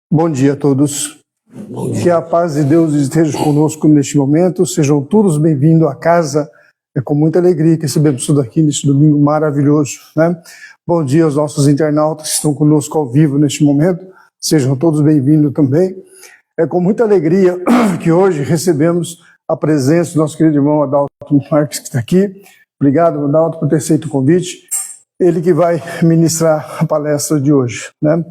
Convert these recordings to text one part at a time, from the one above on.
Bom dia a todos. Que a paz de Deus esteja conosco neste momento. Sejam todos bem-vindos à casa. É com muita alegria que recebemos tudo aqui neste domingo maravilhoso, né? Bom dia aos nossos internautas que estão conosco ao vivo neste momento. Sejam todos bem-vindos também. É com muita alegria que hoje recebemos a presença do nosso querido irmão Adalto Marques, que está aqui. Obrigado, Adalto, por ter aceito o convite. Ele que vai ministrar a palestra de hoje, né?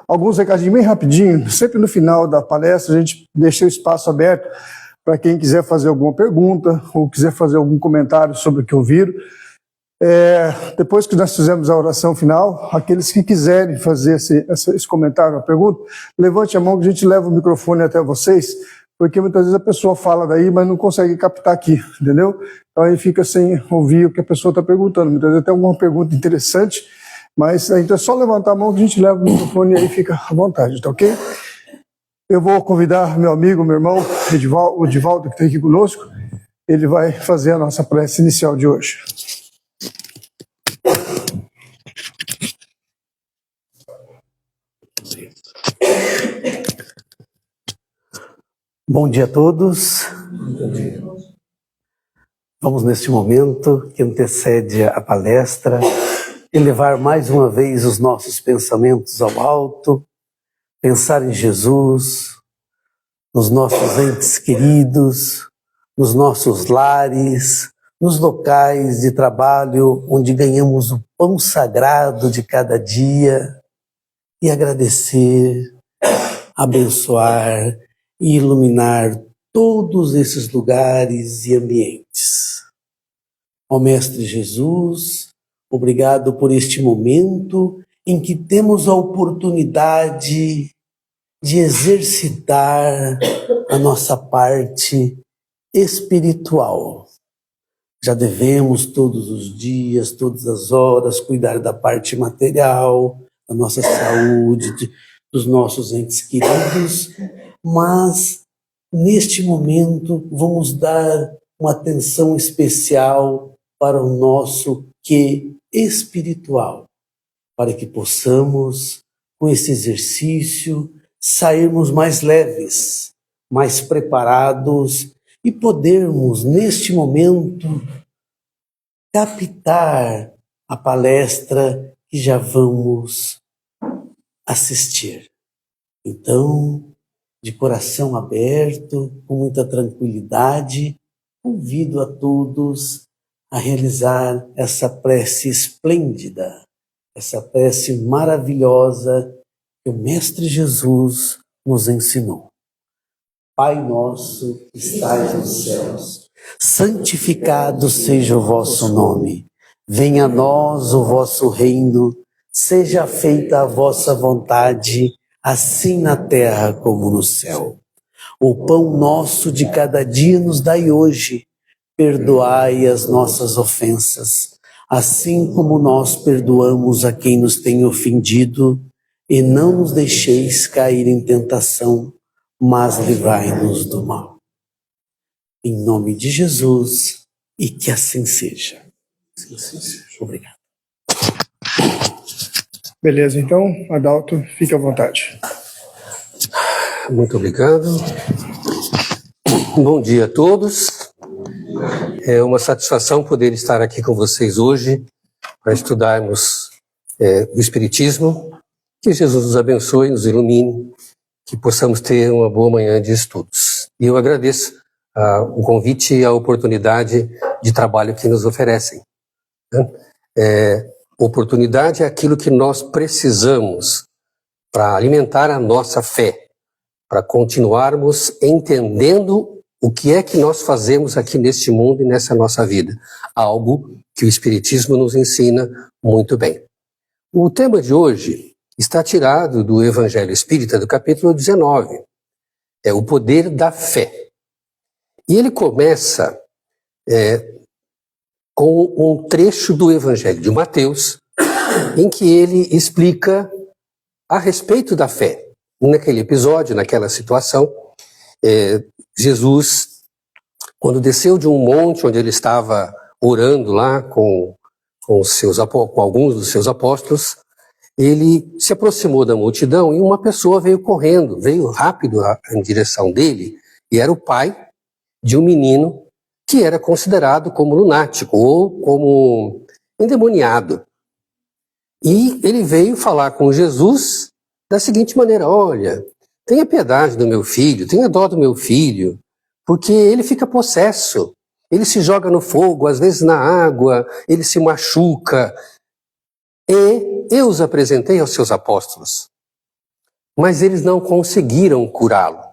Alguns recadinhos bem rapidinho. Sempre no final da palestra a gente deixa o espaço aberto para quem quiser fazer alguma pergunta ou quiser fazer algum comentário sobre o que ouviram. Depois que nós fizermos a oração final, aqueles que quiserem fazer esse comentário, a pergunta, levante a mão que a gente leva o microfone até vocês, porque muitas vezes a pessoa fala daí, mas não consegue captar aqui, entendeu? Então aí fica sem ouvir o que a pessoa está perguntando. Muitas vezes tem alguma pergunta interessante, mas então é só levantar a mão que a gente leva o microfone e aí fica à vontade, tá ok? Eu vou convidar meu amigo, meu irmão, o Edivaldo, que está aqui conosco. Ele vai fazer a nossa prece inicial de hoje. Bom dia a todos. Vamos neste momento que antecede a palestra elevar mais uma vez os nossos pensamentos ao alto, pensar em Jesus, nos nossos entes queridos, nos nossos lares, nos locais de trabalho onde ganhamos o pão sagrado de cada dia e agradecer, abençoar e iluminar todos esses lugares e ambientes. Ó Mestre Jesus, obrigado por este momento em que temos a oportunidade de exercitar a nossa parte espiritual. Já devemos todos os dias, todas as horas, cuidar da parte material, da nossa saúde, dos nossos entes queridos, mas neste momento vamos dar uma atenção especial para o nosso quê espiritual, para que possamos, com esse exercício, sairmos mais leves, mais preparados e podermos, neste momento, captar a palestra que já vamos assistir. Então, de coração aberto, com muita tranquilidade, convido a todos a realizar essa prece esplêndida, essa prece maravilhosa que o Mestre Jesus nos ensinou. Pai nosso que estais nos céus, santificado seja o vosso nome. Venha a nós o vosso reino, seja feita a vossa vontade, assim na terra como no céu. O pão nosso de cada dia nos dai hoje. Perdoai as nossas ofensas, assim como nós perdoamos a quem nos tem ofendido, e não nos deixeis cair em tentação, mas livrai-nos do mal. Em nome de Jesus, e que assim seja. Assim seja. Obrigado. Beleza, então, Adalto, fique à vontade. Muito obrigado. Bom dia a todos. É uma satisfação poder estar aqui com vocês hoje para estudarmos o Espiritismo. Que Jesus nos abençoe, nos ilumine, que possamos ter uma boa manhã de estudos. E eu agradeço o convite e a oportunidade de trabalho que nos oferecem. Oportunidade é aquilo que nós precisamos para alimentar a nossa fé, para continuarmos entendendo o que é que nós fazemos aqui neste mundo e nessa nossa vida. Algo que o Espiritismo nos ensina muito bem. O tema de hoje está tirado do Evangelho Espírita, do capítulo 19. É o poder da fé. E ele começa com um trecho do Evangelho de Mateus, em que ele explica a respeito da fé. Naquele episódio, naquela situação, Jesus, quando desceu de um monte onde ele estava orando lá com alguns dos seus apóstolos, ele se aproximou da multidão e uma pessoa veio correndo, veio rápido em direção dele, e era o pai de um menino que era considerado como lunático ou como endemoniado. E ele veio falar com Jesus da seguinte maneira: olha, tenha piedade do meu filho, tenha dó do meu filho, porque ele fica possesso, ele se joga no fogo, às vezes na água, ele se machuca. E eu os apresentei aos seus apóstolos, mas eles não conseguiram curá-lo.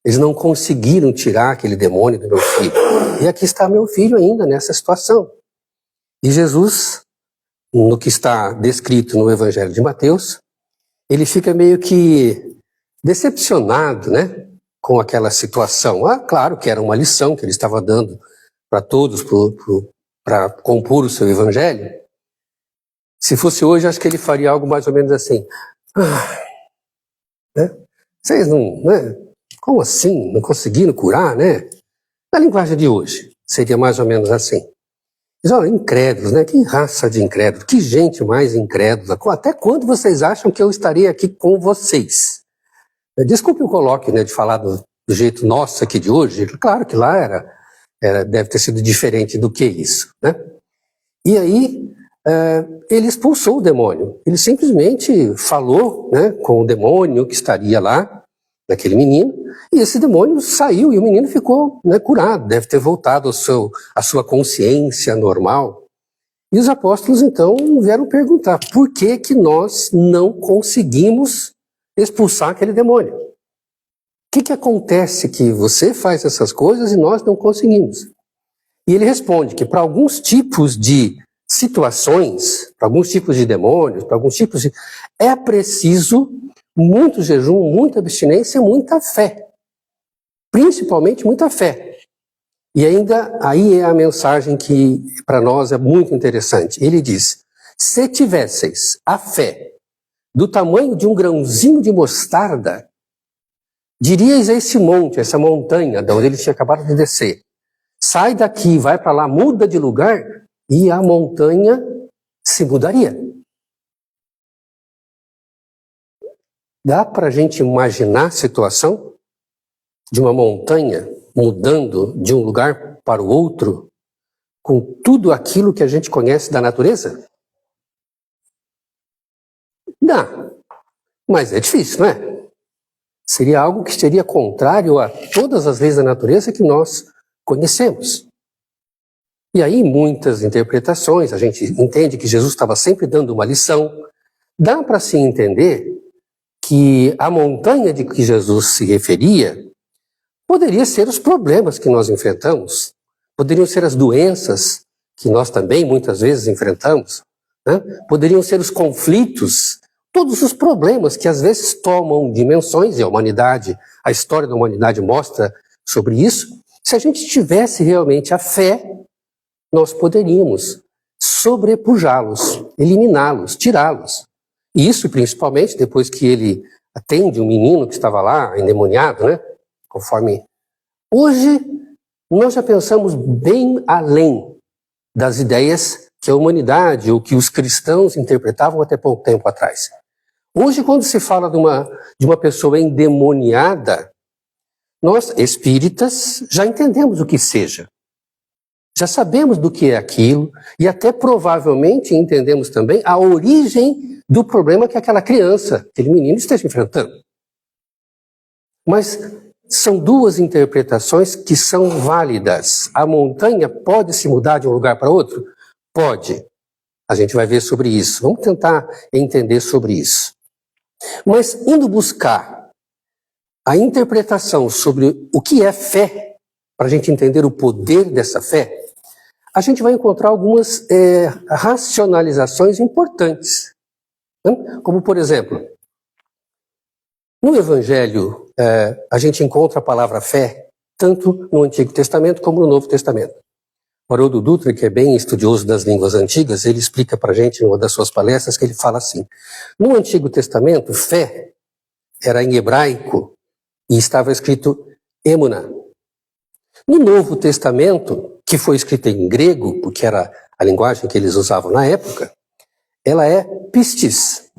Eles não conseguiram tirar aquele demônio do meu filho. E aqui está meu filho ainda nessa situação. E Jesus, no que está descrito no Evangelho de Mateus, ele fica meio que decepcionado, né, com aquela situação. Claro que era uma lição que ele estava dando para todos para compor o seu Evangelho. Se fosse hoje, acho que ele faria algo mais ou menos assim. Né? Vocês não... Né? Como assim? Não conseguiram curar, né? Na linguagem de hoje, seria mais ou menos assim. Diz, olha, incrédulos, né? Que raça de incrédulos, que gente mais incrédula. Até quando vocês acham que eu estarei aqui com vocês? Desculpe o coloque, né, de falar do jeito nosso aqui de hoje. Claro que lá deve ter sido diferente do que isso, né? E aí, ele expulsou o demônio. Ele simplesmente falou, né, com o demônio que estaria lá, daquele menino, e esse demônio saiu e o menino ficou, né, curado, deve ter voltado à sua consciência normal. E os apóstolos então vieram perguntar: por que que nós não conseguimos expulsar aquele demônio? O que acontece que você faz essas coisas e nós não conseguimos? E ele responde que para alguns tipos de situações, para alguns tipos de demônios, para alguns tipos de... é preciso muito jejum, muita abstinência, muita fé. Principalmente muita fé. E ainda aí é a mensagem que para nós é muito interessante. Ele diz: se tivesseis a fé do tamanho de um grãozinho de mostarda, diríeis a esse monte, essa montanha, de onde ele tinha acabado de descer: sai daqui, vai para lá, muda de lugar, e a montanha se mudaria. Dá para a gente imaginar a situação de uma montanha mudando de um lugar para o outro com tudo aquilo que a gente conhece da natureza? Dá, mas é difícil, não é? Seria algo que seria contrário a todas as leis da natureza que nós conhecemos. E aí muitas interpretações, a gente entende que Jesus estava sempre dando uma lição. Dá para se entender que a montanha de que Jesus se referia poderia ser os problemas que nós enfrentamos, poderiam ser as doenças que nós também muitas vezes enfrentamos, né? Poderiam ser os conflitos, todos os problemas que às vezes tomam dimensões, e a história da humanidade mostra sobre isso. Se a gente tivesse realmente a fé, nós poderíamos sobrepujá-los, eliminá-los, tirá-los. E isso principalmente depois que ele atende um menino que estava lá, endemoniado, né? Conforme... Hoje, nós já pensamos bem além das ideias que a humanidade ou que os cristãos interpretavam até pouco tempo atrás. Hoje, quando se fala de uma pessoa endemoniada, nós, espíritas, já entendemos o que seja. Já sabemos do que é aquilo e até provavelmente entendemos também a origem do problema que aquela criança, aquele menino esteja enfrentando. Mas são duas interpretações que são válidas. A montanha pode se mudar de um lugar para outro? Pode. A gente vai ver sobre isso. Vamos tentar entender sobre isso. Mas indo buscar a interpretação sobre o que é fé, para a gente entender o poder dessa fé, a gente vai encontrar algumas racionalizações importantes. Né? Como, por exemplo, no Evangelho, a gente encontra a palavra fé tanto no Antigo Testamento como no Novo Testamento. O Haroldo Dutra, que é bem estudioso das línguas antigas, ele explica para a gente, em uma das suas palestras, que ele fala assim: no Antigo Testamento, fé era em hebraico e estava escrito emuna. No Novo Testamento, que foi escrito em grego, porque era a linguagem que eles usavam na época, ela é pistis.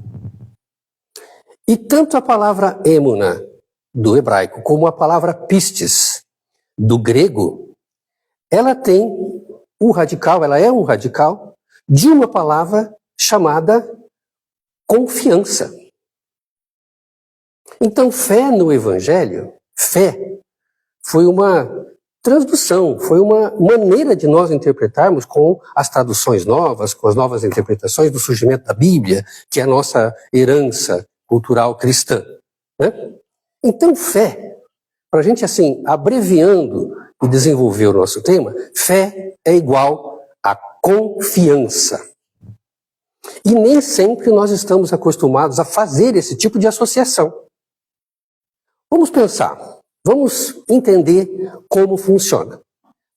E tanto a palavra êmuna, do hebraico, como a palavra pistis, do grego, ela tem um radical, ela é um radical de uma palavra chamada confiança. Então, fé no Evangelho, fé, foi uma transdução, foi uma maneira de nós interpretarmos com as traduções novas, com as novas interpretações do surgimento da Bíblia, que é a nossa herança cultural cristã, né? Então, fé, para a gente assim, abreviando e desenvolver o nosso tema, fé é igual a confiança. E nem sempre nós estamos acostumados a fazer esse tipo de associação. Vamos pensar, vamos entender como funciona.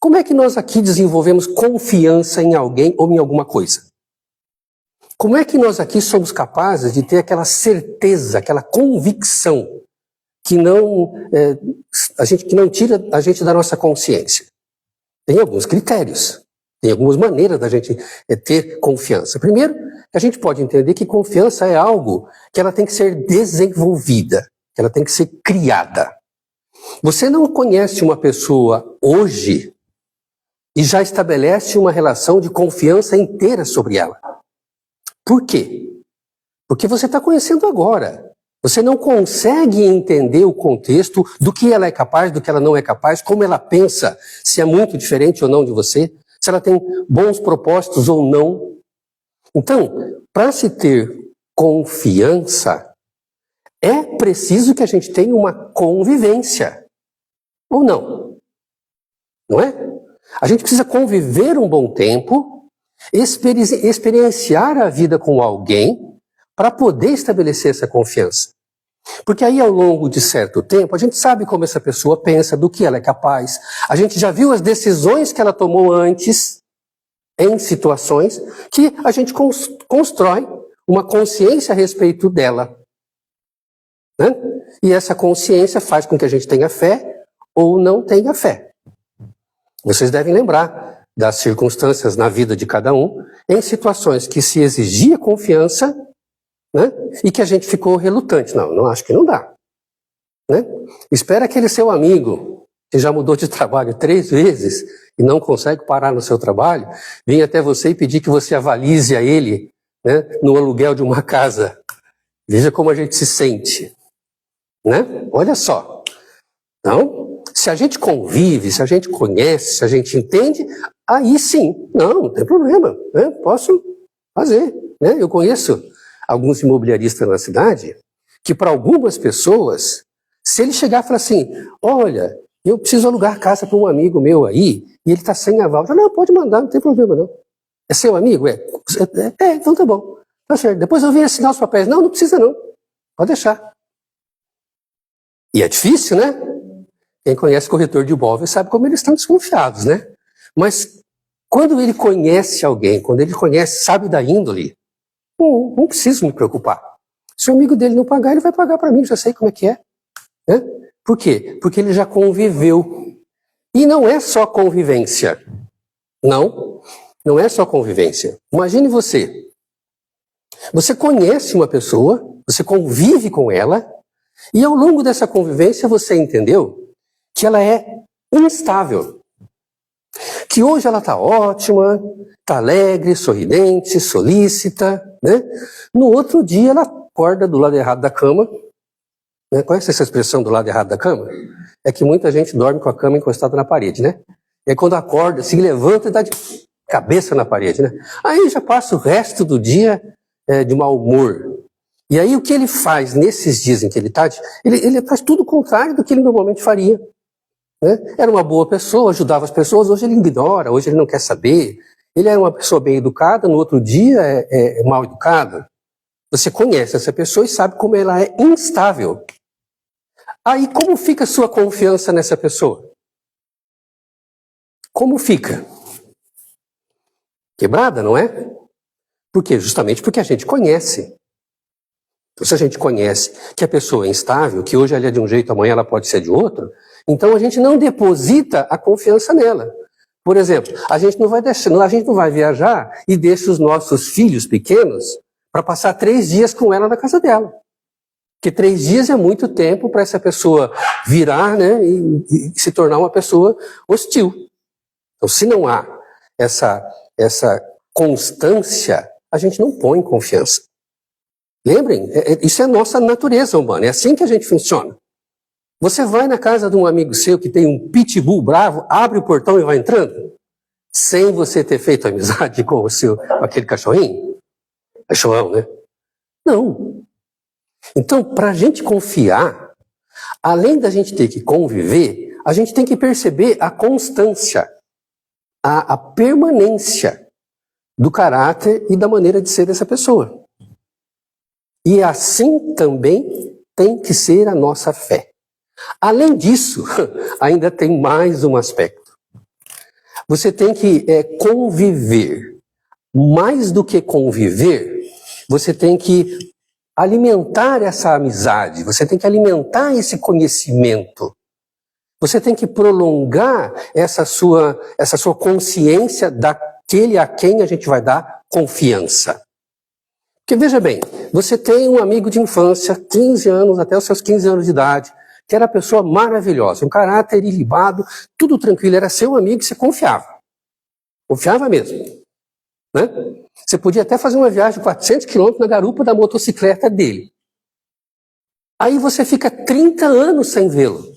Como é que nós aqui desenvolvemos confiança em alguém ou em alguma coisa? Como é que nós aqui somos capazes de ter aquela certeza, aquela convicção que não tira a gente da nossa consciência? Tem alguns critérios, tem algumas maneiras da gente ter confiança. Primeiro, a gente pode entender que confiança é algo que ela tem que ser desenvolvida, que ela tem que ser criada. Você não conhece uma pessoa hoje e já estabelece uma relação de confiança inteira sobre ela. Por quê? Porque você está conhecendo agora. Você não consegue entender o contexto do que ela é capaz, do que ela não é capaz, como ela pensa, se é muito diferente ou não de você, se ela tem bons propósitos ou não. Então, para se ter confiança, é preciso que a gente tenha uma convivência. Ou não? Não é? A gente precisa conviver um bom tempo, experienciar a vida com alguém para poder estabelecer essa confiança. Porque aí, ao longo de certo tempo, a gente sabe como essa pessoa pensa, do que ela é capaz. A gente já viu as decisões que ela tomou antes, em situações, que a gente constrói uma consciência a respeito dela. Né? E essa consciência faz com que a gente tenha fé ou não tenha fé. Vocês devem lembrar das circunstâncias na vida de cada um, em situações que se exigia confiança, né? E que a gente ficou relutante. Não acho que não dá. Né? Espera aquele seu amigo, que já mudou de trabalho 3 vezes e não consegue parar no seu trabalho, vir até você e pedir que você avalize a ele, né, no aluguel de uma casa. Veja como a gente se sente. Né? Olha só. Então, se a gente convive, se a gente conhece, se a gente entende, aí sim, não tem problema, né? Posso fazer. Né? Eu conheço alguns imobiliaristas na cidade que, para algumas pessoas, se ele chegar e falar assim, olha, eu preciso alugar casa para um amigo meu aí, e ele está sem aval, não, pode mandar, não tem problema não. É seu amigo? Então tá bom. Tá certo. Depois eu venho assinar os papéis. Não precisa não. Pode deixar. E é difícil, né? Quem conhece corretor de imóveis sabe como eles estão desconfiados, né? Mas quando ele conhece alguém, quando ele conhece, sabe da índole, não preciso me preocupar. Se o amigo dele não pagar, ele vai pagar para mim, já sei como é que é. Né? Por quê? Porque ele já conviveu. E não é só convivência. Não é só convivência. Imagine você. Você conhece uma pessoa, você convive com ela, e ao longo dessa convivência você entendeu que ela é instável. Que hoje ela está ótima, está alegre, sorridente, solícita, né? No outro dia ela acorda do lado errado da cama. Né? Conhece essa expressão do lado errado da cama? É que muita gente dorme com a cama encostada na parede, né? E aí quando acorda, se levanta e dá de cabeça na parede, né? Aí já passa o resto do dia de mau humor. E aí o que ele faz nesses dias em que ele está, ele faz tudo o contrário do que ele normalmente faria. Né? Era uma boa pessoa, ajudava as pessoas, hoje ele ignora, hoje ele não quer saber. Ele era uma pessoa bem educada, no outro dia é mal educada. Você conhece essa pessoa e sabe como ela é instável. Aí como fica a sua confiança nessa pessoa? Como fica? Quebrada, não é? Por quê? Justamente porque a gente conhece. Então, se a gente conhece que a pessoa é instável, que hoje ela é de um jeito, amanhã ela pode ser de outro, então a gente não deposita a confiança nela. Por exemplo, a gente não vai viajar e deixa os nossos filhos pequenos para passar 3 dias com ela na casa dela. Porque 3 dias é muito tempo para essa pessoa virar, né, e se tornar uma pessoa hostil. Então, se não há essa constância, a gente não põe confiança. Lembrem, isso é a nossa natureza humana, é assim que a gente funciona. Você vai na casa de um amigo seu que tem um pitbull bravo, abre o portão e vai entrando, sem você ter feito amizade com aquele cachorrinho? Cachorrão, né? Não. Então, para a gente confiar, além da gente ter que conviver, a gente tem que perceber a constância, a permanência do caráter e da maneira de ser dessa pessoa. E assim também tem que ser a nossa fé. Além disso, ainda tem mais um aspecto. Você tem que conviver. Mais do que conviver, você tem que alimentar essa amizade, você tem que alimentar esse conhecimento. Você tem que prolongar essa sua consciência daquele a quem a gente vai dar confiança. Porque veja bem, você tem um amigo de infância, 15 anos, até os seus 15 anos de idade, que era uma pessoa maravilhosa, um caráter ilibado, tudo tranquilo, era seu amigo e você confiava. Confiava mesmo. Né? Você podia até fazer uma viagem de 400 quilômetros na garupa da motocicleta dele. Aí você fica 30 anos sem vê-lo.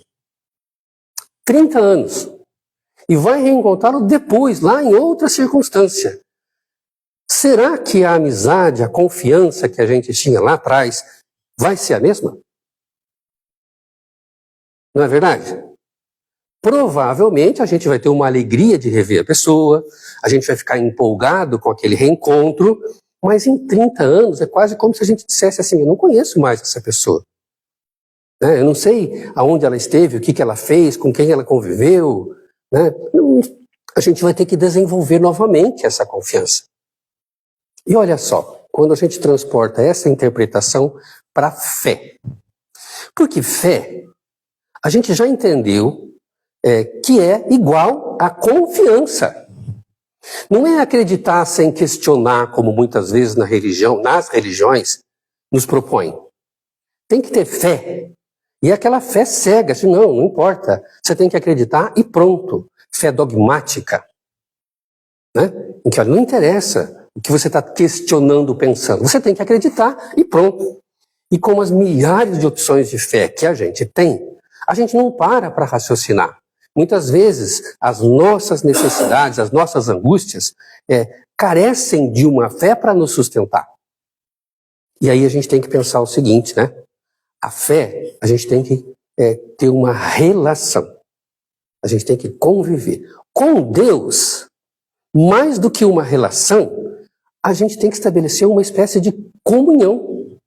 30 anos. E vai reencontrá-lo depois, lá em outra circunstância. Será que a amizade, a confiança que a gente tinha lá atrás, vai ser a mesma? Não é verdade? Provavelmente a gente vai ter uma alegria de rever a pessoa, a gente vai ficar empolgado com aquele reencontro, mas em 30 anos é quase como se a gente dissesse assim, eu não conheço mais essa pessoa. Né? Eu não sei aonde ela esteve, o que ela fez, com quem ela conviveu. Né? A gente vai ter que desenvolver novamente essa confiança. E olha só, quando a gente transporta essa interpretação para a fé. Porque fé, a gente já entendeu que é igual a confiança. Não é acreditar sem questionar, como muitas vezes nas religiões, nos propõem. Tem que ter fé. E aquela fé cega, assim, não importa. Você tem que acreditar e pronto. Fé dogmática. Né? Em que não interessa o que você está questionando, pensando. Você tem que acreditar e pronto. E com as milhares de opções de fé que a gente tem, a gente não para raciocinar. Muitas vezes, as nossas necessidades, as nossas angústias, carecem de uma fé para nos sustentar. E aí a gente tem que pensar o seguinte, né? A fé, a gente tem que ter uma relação. A gente tem que conviver. Com Deus, mais do que uma relação, a gente tem que estabelecer uma espécie de comunhão.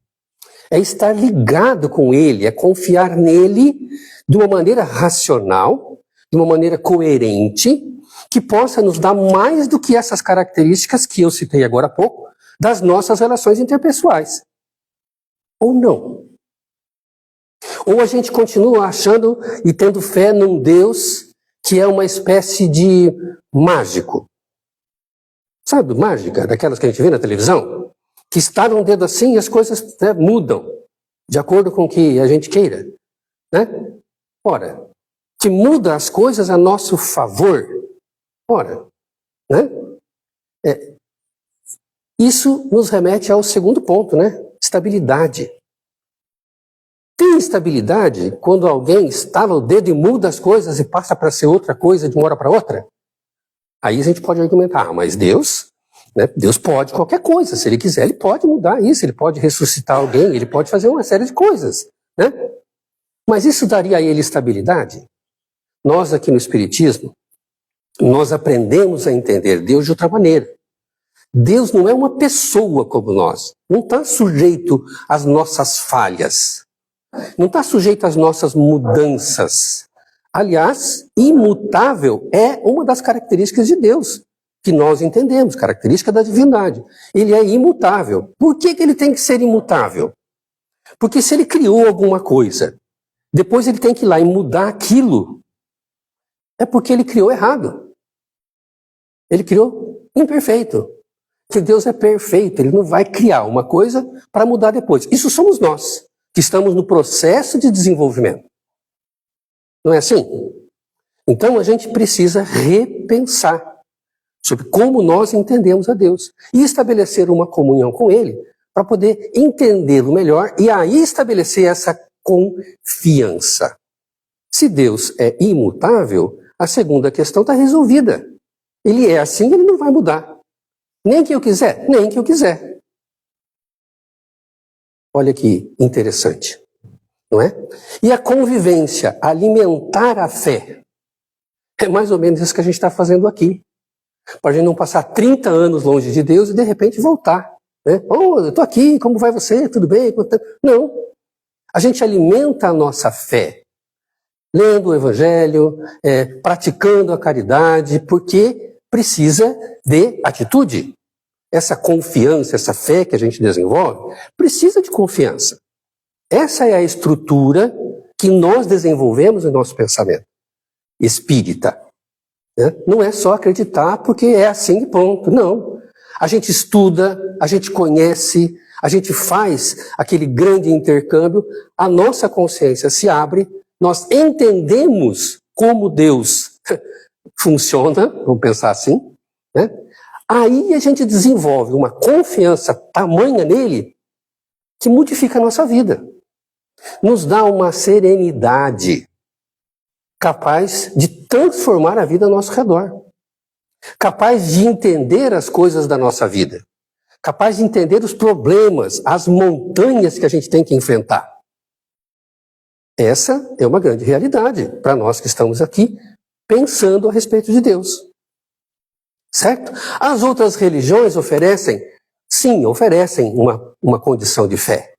É estar ligado com Ele, é confiar nele de uma maneira racional, de uma maneira coerente, que possa nos dar mais do que essas características que eu citei agora há pouco, das nossas relações interpessoais. Ou não. Ou a gente continua achando e tendo fé num Deus que é uma espécie de mágico. Sabe, mágica, daquelas que a gente vê na televisão? Que estala um dedo assim e as coisas mudam, de acordo com o que a gente queira. Né? Ora, que muda as coisas a nosso favor. Ora, né? Isso nos remete ao segundo ponto, né? Estabilidade. Tem estabilidade quando alguém estala o dedo e muda as coisas e passa para ser outra coisa de uma hora para outra? Aí a gente pode argumentar, mas Deus, né? Deus pode qualquer coisa. Se Ele quiser, Ele pode mudar isso, Ele pode ressuscitar alguém, Ele pode fazer uma série de coisas. Né? Mas isso daria a Ele estabilidade? Nós aqui no Espiritismo, nós aprendemos a entender Deus de outra maneira. Deus não é uma pessoa como nós. Não está sujeito às nossas falhas. Não está sujeito às nossas mudanças. Aliás, imutável é uma das características de Deus, que nós entendemos, característica da divindade. Ele é imutável. Por que Ele tem que ser imutável? Porque se Ele criou alguma coisa, depois Ele tem que ir lá e mudar aquilo, é porque Ele criou errado. Ele criou imperfeito. Porque Deus é perfeito, Ele não vai criar uma coisa para mudar depois. Isso somos nós, que estamos no processo de desenvolvimento. Não é assim? Então a gente precisa repensar sobre como nós entendemos a Deus e estabelecer uma comunhão com Ele para poder entendê-lo melhor e aí estabelecer essa confiança. Se Deus é imutável, a segunda questão está resolvida. Ele é assim, ele não vai mudar. Nem que eu quiser, nem que eu quiser. Olha que interessante, não é? E a convivência, alimentar a fé, é mais ou menos isso que a gente está fazendo aqui. Para a gente não passar 30 anos longe de Deus e de repente voltar. Né? Oh, eu estou aqui, como vai você? Tudo bem? Não. A gente alimenta a nossa fé, lendo o Evangelho, praticando a caridade, porque precisa de atitude. Essa confiança, essa fé que a gente desenvolve, precisa de confiança. Essa é a estrutura que nós desenvolvemos no nosso pensamento espírita. Né? Não é só acreditar porque é assim e pronto. Não. A gente estuda, a gente conhece, a gente faz aquele grande intercâmbio, a nossa consciência se abre, nós entendemos como Deus funciona, vamos pensar assim, né? Aí a gente desenvolve uma confiança tamanha nele que modifica a nossa vida. Nos dá uma serenidade capaz de transformar a vida ao nosso redor. Capaz de entender as coisas da nossa vida. Capaz de entender os problemas, as montanhas que a gente tem que enfrentar. Essa é uma grande realidade para nós que estamos aqui pensando a respeito de Deus. Certo? As outras religiões oferecem, sim, oferecem uma condição de fé.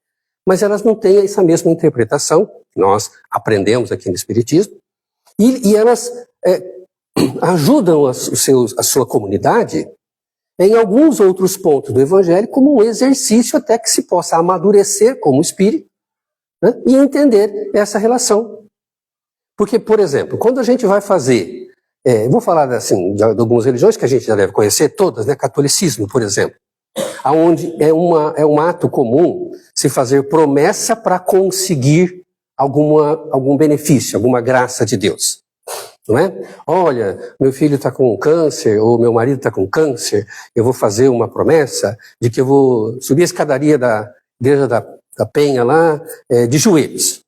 Mas elas não têm essa mesma interpretação que nós aprendemos aqui no Espiritismo. E elas ajudam a sua comunidade em alguns outros pontos do Evangelho como um exercício até que se possa amadurecer como espírito, né, e entender essa relação. Porque, por exemplo, quando a gente vai fazer, vou falar assim, de algumas religiões que a gente já deve conhecer, todas, né? Catolicismo, por exemplo, onde é um ato comum se fazer promessa para conseguir algum benefício, alguma graça de Deus. Não é? Olha, meu filho está com câncer, ou meu marido está com câncer, eu vou fazer uma promessa de que eu vou subir a escadaria da igreja da Penha lá, de joelhos.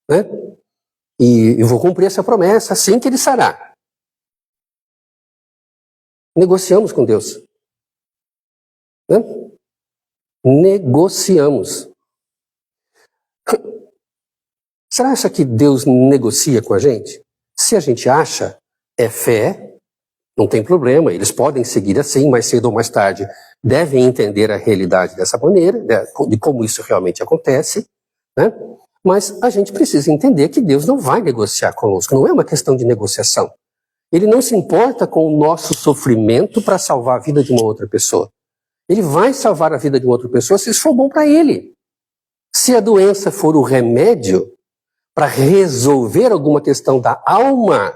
Né? E eu vou cumprir essa promessa assim que ele sarar. Negociamos com Deus. Né? Negociamos. Será que Deus negocia com a gente? Se a gente acha, é fé, não tem problema, eles podem seguir assim, mais cedo ou mais tarde, devem entender a realidade dessa maneira, de como isso realmente acontece, né? Mas a gente precisa entender que Deus não vai negociar conosco, não é uma questão de negociação. Ele não se importa com o nosso sofrimento para salvar a vida de uma outra pessoa. Ele vai salvar a vida de uma outra pessoa se isso for bom para ele. Se a doença for o remédio para resolver alguma questão da alma,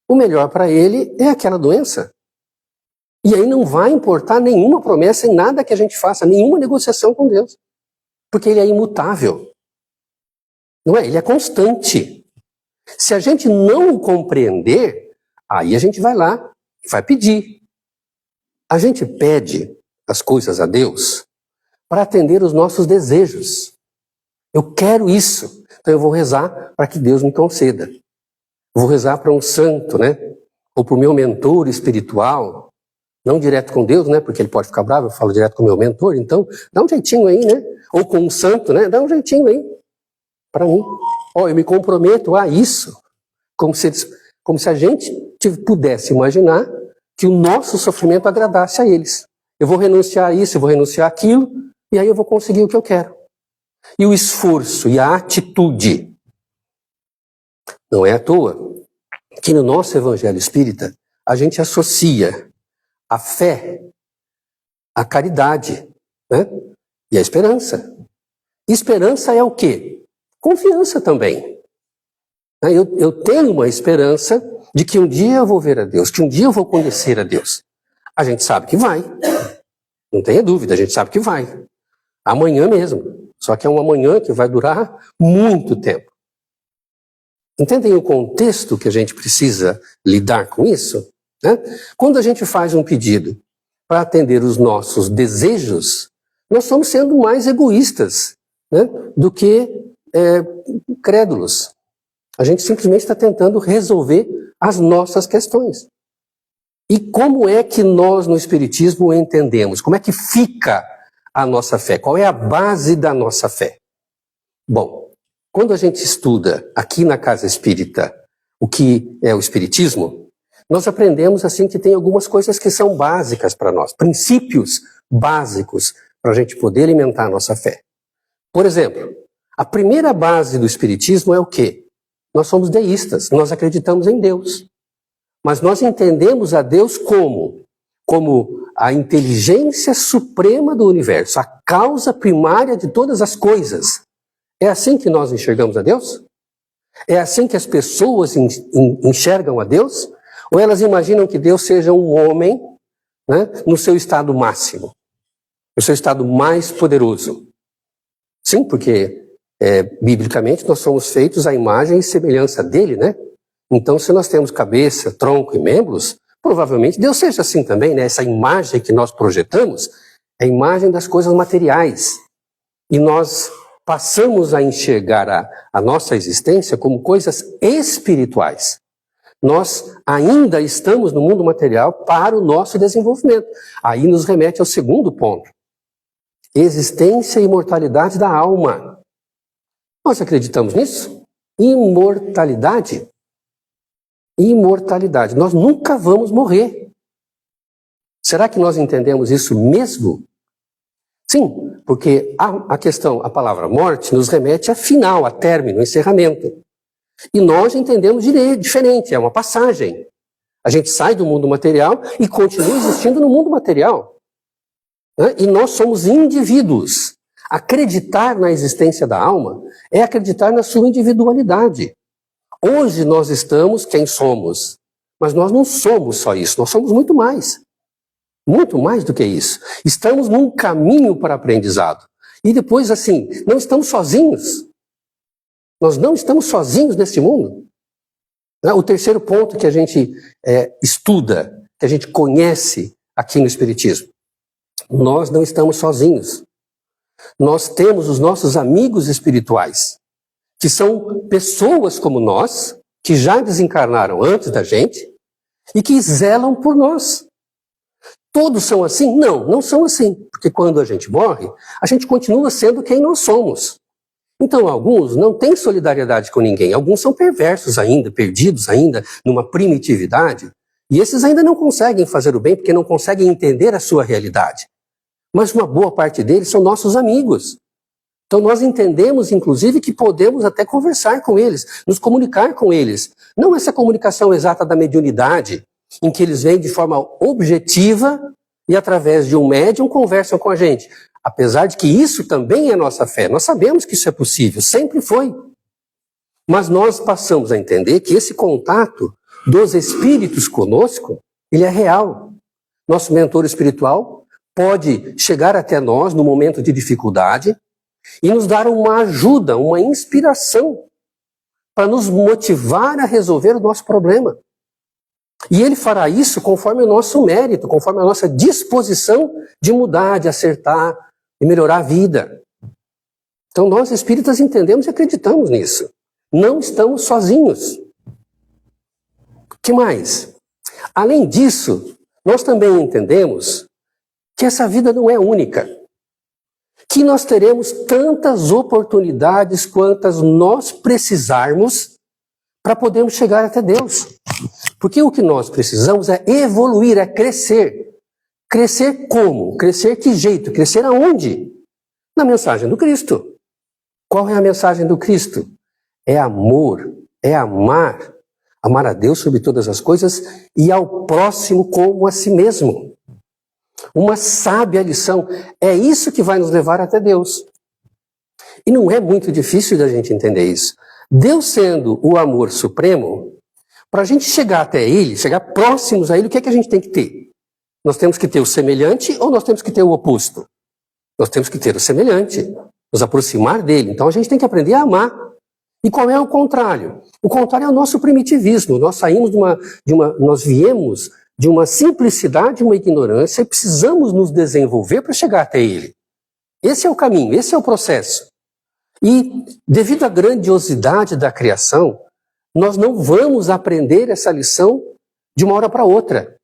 o melhor para ele é aquela doença. E aí não vai importar nenhuma promessa em nada que a gente faça, nenhuma negociação com Deus. Porque ele é imutável. Não é? Ele é constante. Se a gente não o compreender, aí a gente vai lá e vai pedir. A gente pede as coisas a Deus para atender os nossos desejos. Eu quero isso, então eu vou rezar para que Deus me conceda. Vou rezar para um santo, né? Ou para o meu mentor espiritual, não direto com Deus, né? Porque ele pode ficar bravo, eu falo direto com o meu mentor, então dá um jeitinho aí, né? Ou com um santo, né? Dá um jeitinho aí para mim. Eu me comprometo a isso, como se a gente pudesse imaginar que o nosso sofrimento agradasse a eles. Eu vou renunciar a isso, eu vou renunciar àquilo, e aí eu vou conseguir o que eu quero. E o esforço e a atitude. Não é à toa que no nosso Evangelho Espírita a gente associa a fé à caridade, né? E a esperança. Esperança é o quê? Confiança também. Eu tenho uma esperança de que um dia eu vou ver a Deus, que um dia eu vou conhecer a Deus. A gente sabe que vai. Não tenha dúvida, a gente sabe que vai. Amanhã mesmo. Só que é um amanhã que vai durar muito tempo. Entendem o contexto que a gente precisa lidar com isso? Né? Quando a gente faz um pedido para atender os nossos desejos, nós estamos sendo mais egoístas, né, do que crédulos. A gente simplesmente está tentando resolver as nossas questões. E como é que nós no Espiritismo entendemos? Como é que fica a nossa fé? Qual é a base da nossa fé? Bom, quando a gente estuda aqui na Casa Espírita o que é o Espiritismo, nós aprendemos assim que tem algumas coisas que são básicas para nós, princípios básicos para a gente poder alimentar a nossa fé. Por exemplo, a primeira base do Espiritismo é o quê? Nós somos deístas, nós acreditamos em Deus. Mas nós entendemos a Deus como a inteligência suprema do universo, a causa primária de todas as coisas. É assim que nós enxergamos a Deus? É assim que as pessoas enxergam a Deus? Ou elas imaginam que Deus seja um homem, né, no seu estado máximo, no seu estado mais poderoso? Sim, porque biblicamente nós somos feitos à imagem e semelhança dele, né? Então, se nós temos cabeça, tronco e membros, provavelmente Deus seja assim também, né? Essa imagem que nós projetamos é a imagem das coisas materiais. E nós passamos a enxergar a nossa existência como coisas espirituais. Nós ainda estamos no mundo material para o nosso desenvolvimento. Aí nos remete ao segundo ponto. Existência e imortalidade da alma. Nós acreditamos nisso? Imortalidade. Imortalidade. Nós nunca vamos morrer. Será que nós entendemos isso mesmo? Sim, porque a palavra morte nos remete a final, a término, encerramento. E nós entendemos diferente, é uma passagem. A gente sai do mundo material e continua existindo no mundo material. Né? E nós somos indivíduos. Acreditar na existência da alma é acreditar na sua individualidade. Hoje nós estamos quem somos, mas nós não somos só isso, nós somos muito mais. Muito mais do que isso. Estamos num caminho para aprendizado. E depois, assim, não estamos sozinhos. Nós não estamos sozinhos nesse mundo. O terceiro ponto que a gente estuda, que a gente conhece aqui no Espiritismo. Nós não estamos sozinhos. Nós temos os nossos amigos espirituais, que são pessoas como nós, que já desencarnaram antes da gente, e que zelam por nós. Todos são assim? Não, não são assim. Porque quando a gente morre, a gente continua sendo quem nós somos. Então, alguns não têm solidariedade com ninguém. Alguns são perversos ainda, perdidos ainda, numa primitividade. E esses ainda não conseguem fazer o bem porque não conseguem entender a sua realidade. Mas uma boa parte deles são nossos amigos. Então nós entendemos, inclusive, que podemos até conversar com eles, nos comunicar com eles. Não essa comunicação exata da mediunidade, em que eles vêm de forma objetiva e através de um médium conversam com a gente. Apesar de que isso também é nossa fé. Nós sabemos que isso é possível, sempre foi. Mas nós passamos a entender que esse contato dos espíritos conosco, ele é real. Nosso mentor espiritual pode chegar até nós no momento de dificuldade e nos dar uma ajuda, uma inspiração para nos motivar a resolver o nosso problema. E ele fará isso conforme o nosso mérito, conforme a nossa disposição de mudar, de acertar e melhorar a vida. Então nós espíritas entendemos e acreditamos nisso. Não estamos sozinhos. O que mais? Além disso, nós também entendemos que essa vida não é única. Que nós teremos tantas oportunidades quantas nós precisarmos para podermos chegar até Deus. Porque o que nós precisamos é evoluir, é crescer. Crescer como? Crescer que jeito? Crescer aonde? Na mensagem do Cristo. Qual é a mensagem do Cristo? É amor, é amar. Amar a Deus sobre todas as coisas e ao próximo como a si mesmo. Uma sábia lição. É isso que vai nos levar até Deus. E não é muito difícil da gente entender isso. Deus sendo o amor supremo, para a gente chegar até Ele, chegar próximos a Ele, o que é que a gente tem que ter? Nós temos que ter o semelhante ou nós temos que ter o oposto? Nós temos que ter o semelhante. nos aproximar dele. Então a gente tem que aprender a amar. E qual é o contrário? O contrário é o nosso primitivismo. Nós saímos nós viemos de uma simplicidade, uma ignorância, e precisamos nos desenvolver para chegar até ele. Esse é o caminho, esse é o processo. E devido à grandiosidade da criação, nós não vamos aprender essa lição de uma hora para outra.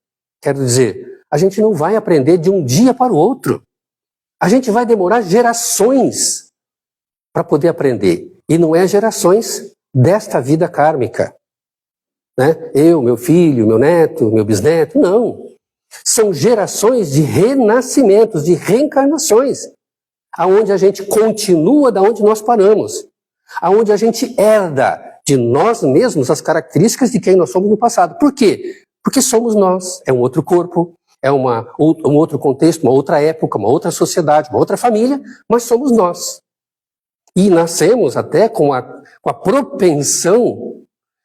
Quero dizer, a gente não vai aprender de um dia para o outro. A gente vai demorar gerações para poder aprender. E não é gerações desta vida kármica. Né? Eu, meu filho, meu neto, meu bisneto, não. São gerações de renascimentos, de reencarnações, aonde a gente continua da onde nós paramos, aonde a gente herda de nós mesmos as características de quem nós somos no passado. Por quê? Porque somos nós, é um outro corpo, é um outro contexto, uma outra época, uma outra sociedade, uma outra família, mas somos nós. E nascemos até com a propensão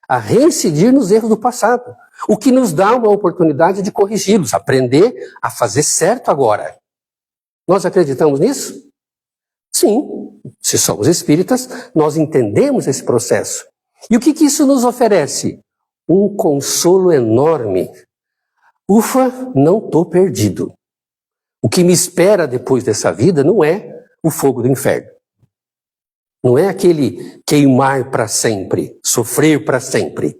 a reincidir nos erros do passado, o que nos dá uma oportunidade de corrigi-los, aprender a fazer certo agora. Nós acreditamos nisso? Sim, se somos espíritas, nós entendemos esse processo. E o que isso nos oferece? Um consolo enorme. Ufa, não estou perdido. O que me espera depois dessa vida não é o fogo do inferno. Não é aquele queimar para sempre, sofrer para sempre.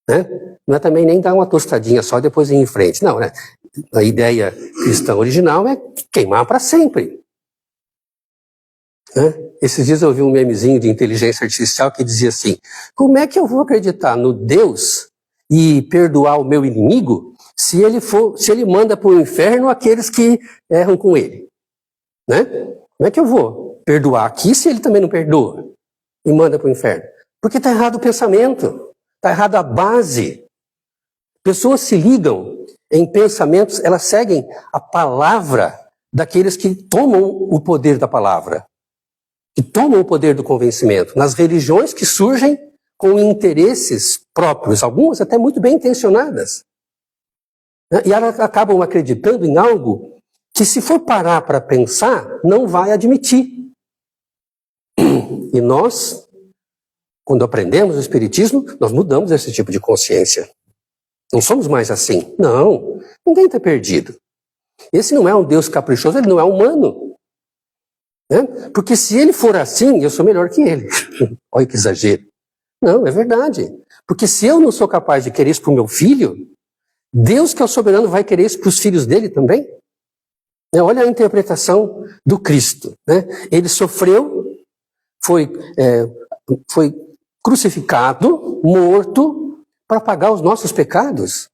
Né? Não é também nem dar uma tostadinha só e depois ir em frente. Não, né? A ideia cristã original é queimar para sempre. Né? Esses dias eu vi um memezinho de inteligência artificial que dizia assim: como é que eu vou acreditar no Deus e perdoar o meu inimigo se ele manda para o inferno aqueles que erram com ele? Né? Como é que eu vou perdoar aqui se ele também não perdoa e manda para o inferno? Porque está errado o pensamento, está errado a base. Pessoas se ligam em pensamentos, elas seguem a palavra daqueles que tomam o poder da palavra, que tomam o poder do convencimento, nas religiões que surgem com interesses próprios, algumas até muito bem intencionadas. E elas acabam acreditando em algo que, se for parar para pensar, não vai admitir. E nós, quando aprendemos o Espiritismo, nós mudamos esse tipo de consciência. Não somos mais assim. Não, ninguém está perdido. Esse não é um Deus caprichoso, ele não é humano. Né? Porque se ele for assim, eu sou melhor que ele. Olha que exagero. Não, é verdade. Porque se eu não sou capaz de querer isso para o meu filho, Deus, que é o soberano, vai querer isso para os filhos dele também? Olha a interpretação do Cristo. Né? Ele sofreu, foi crucificado, morto, para pagar os nossos pecados.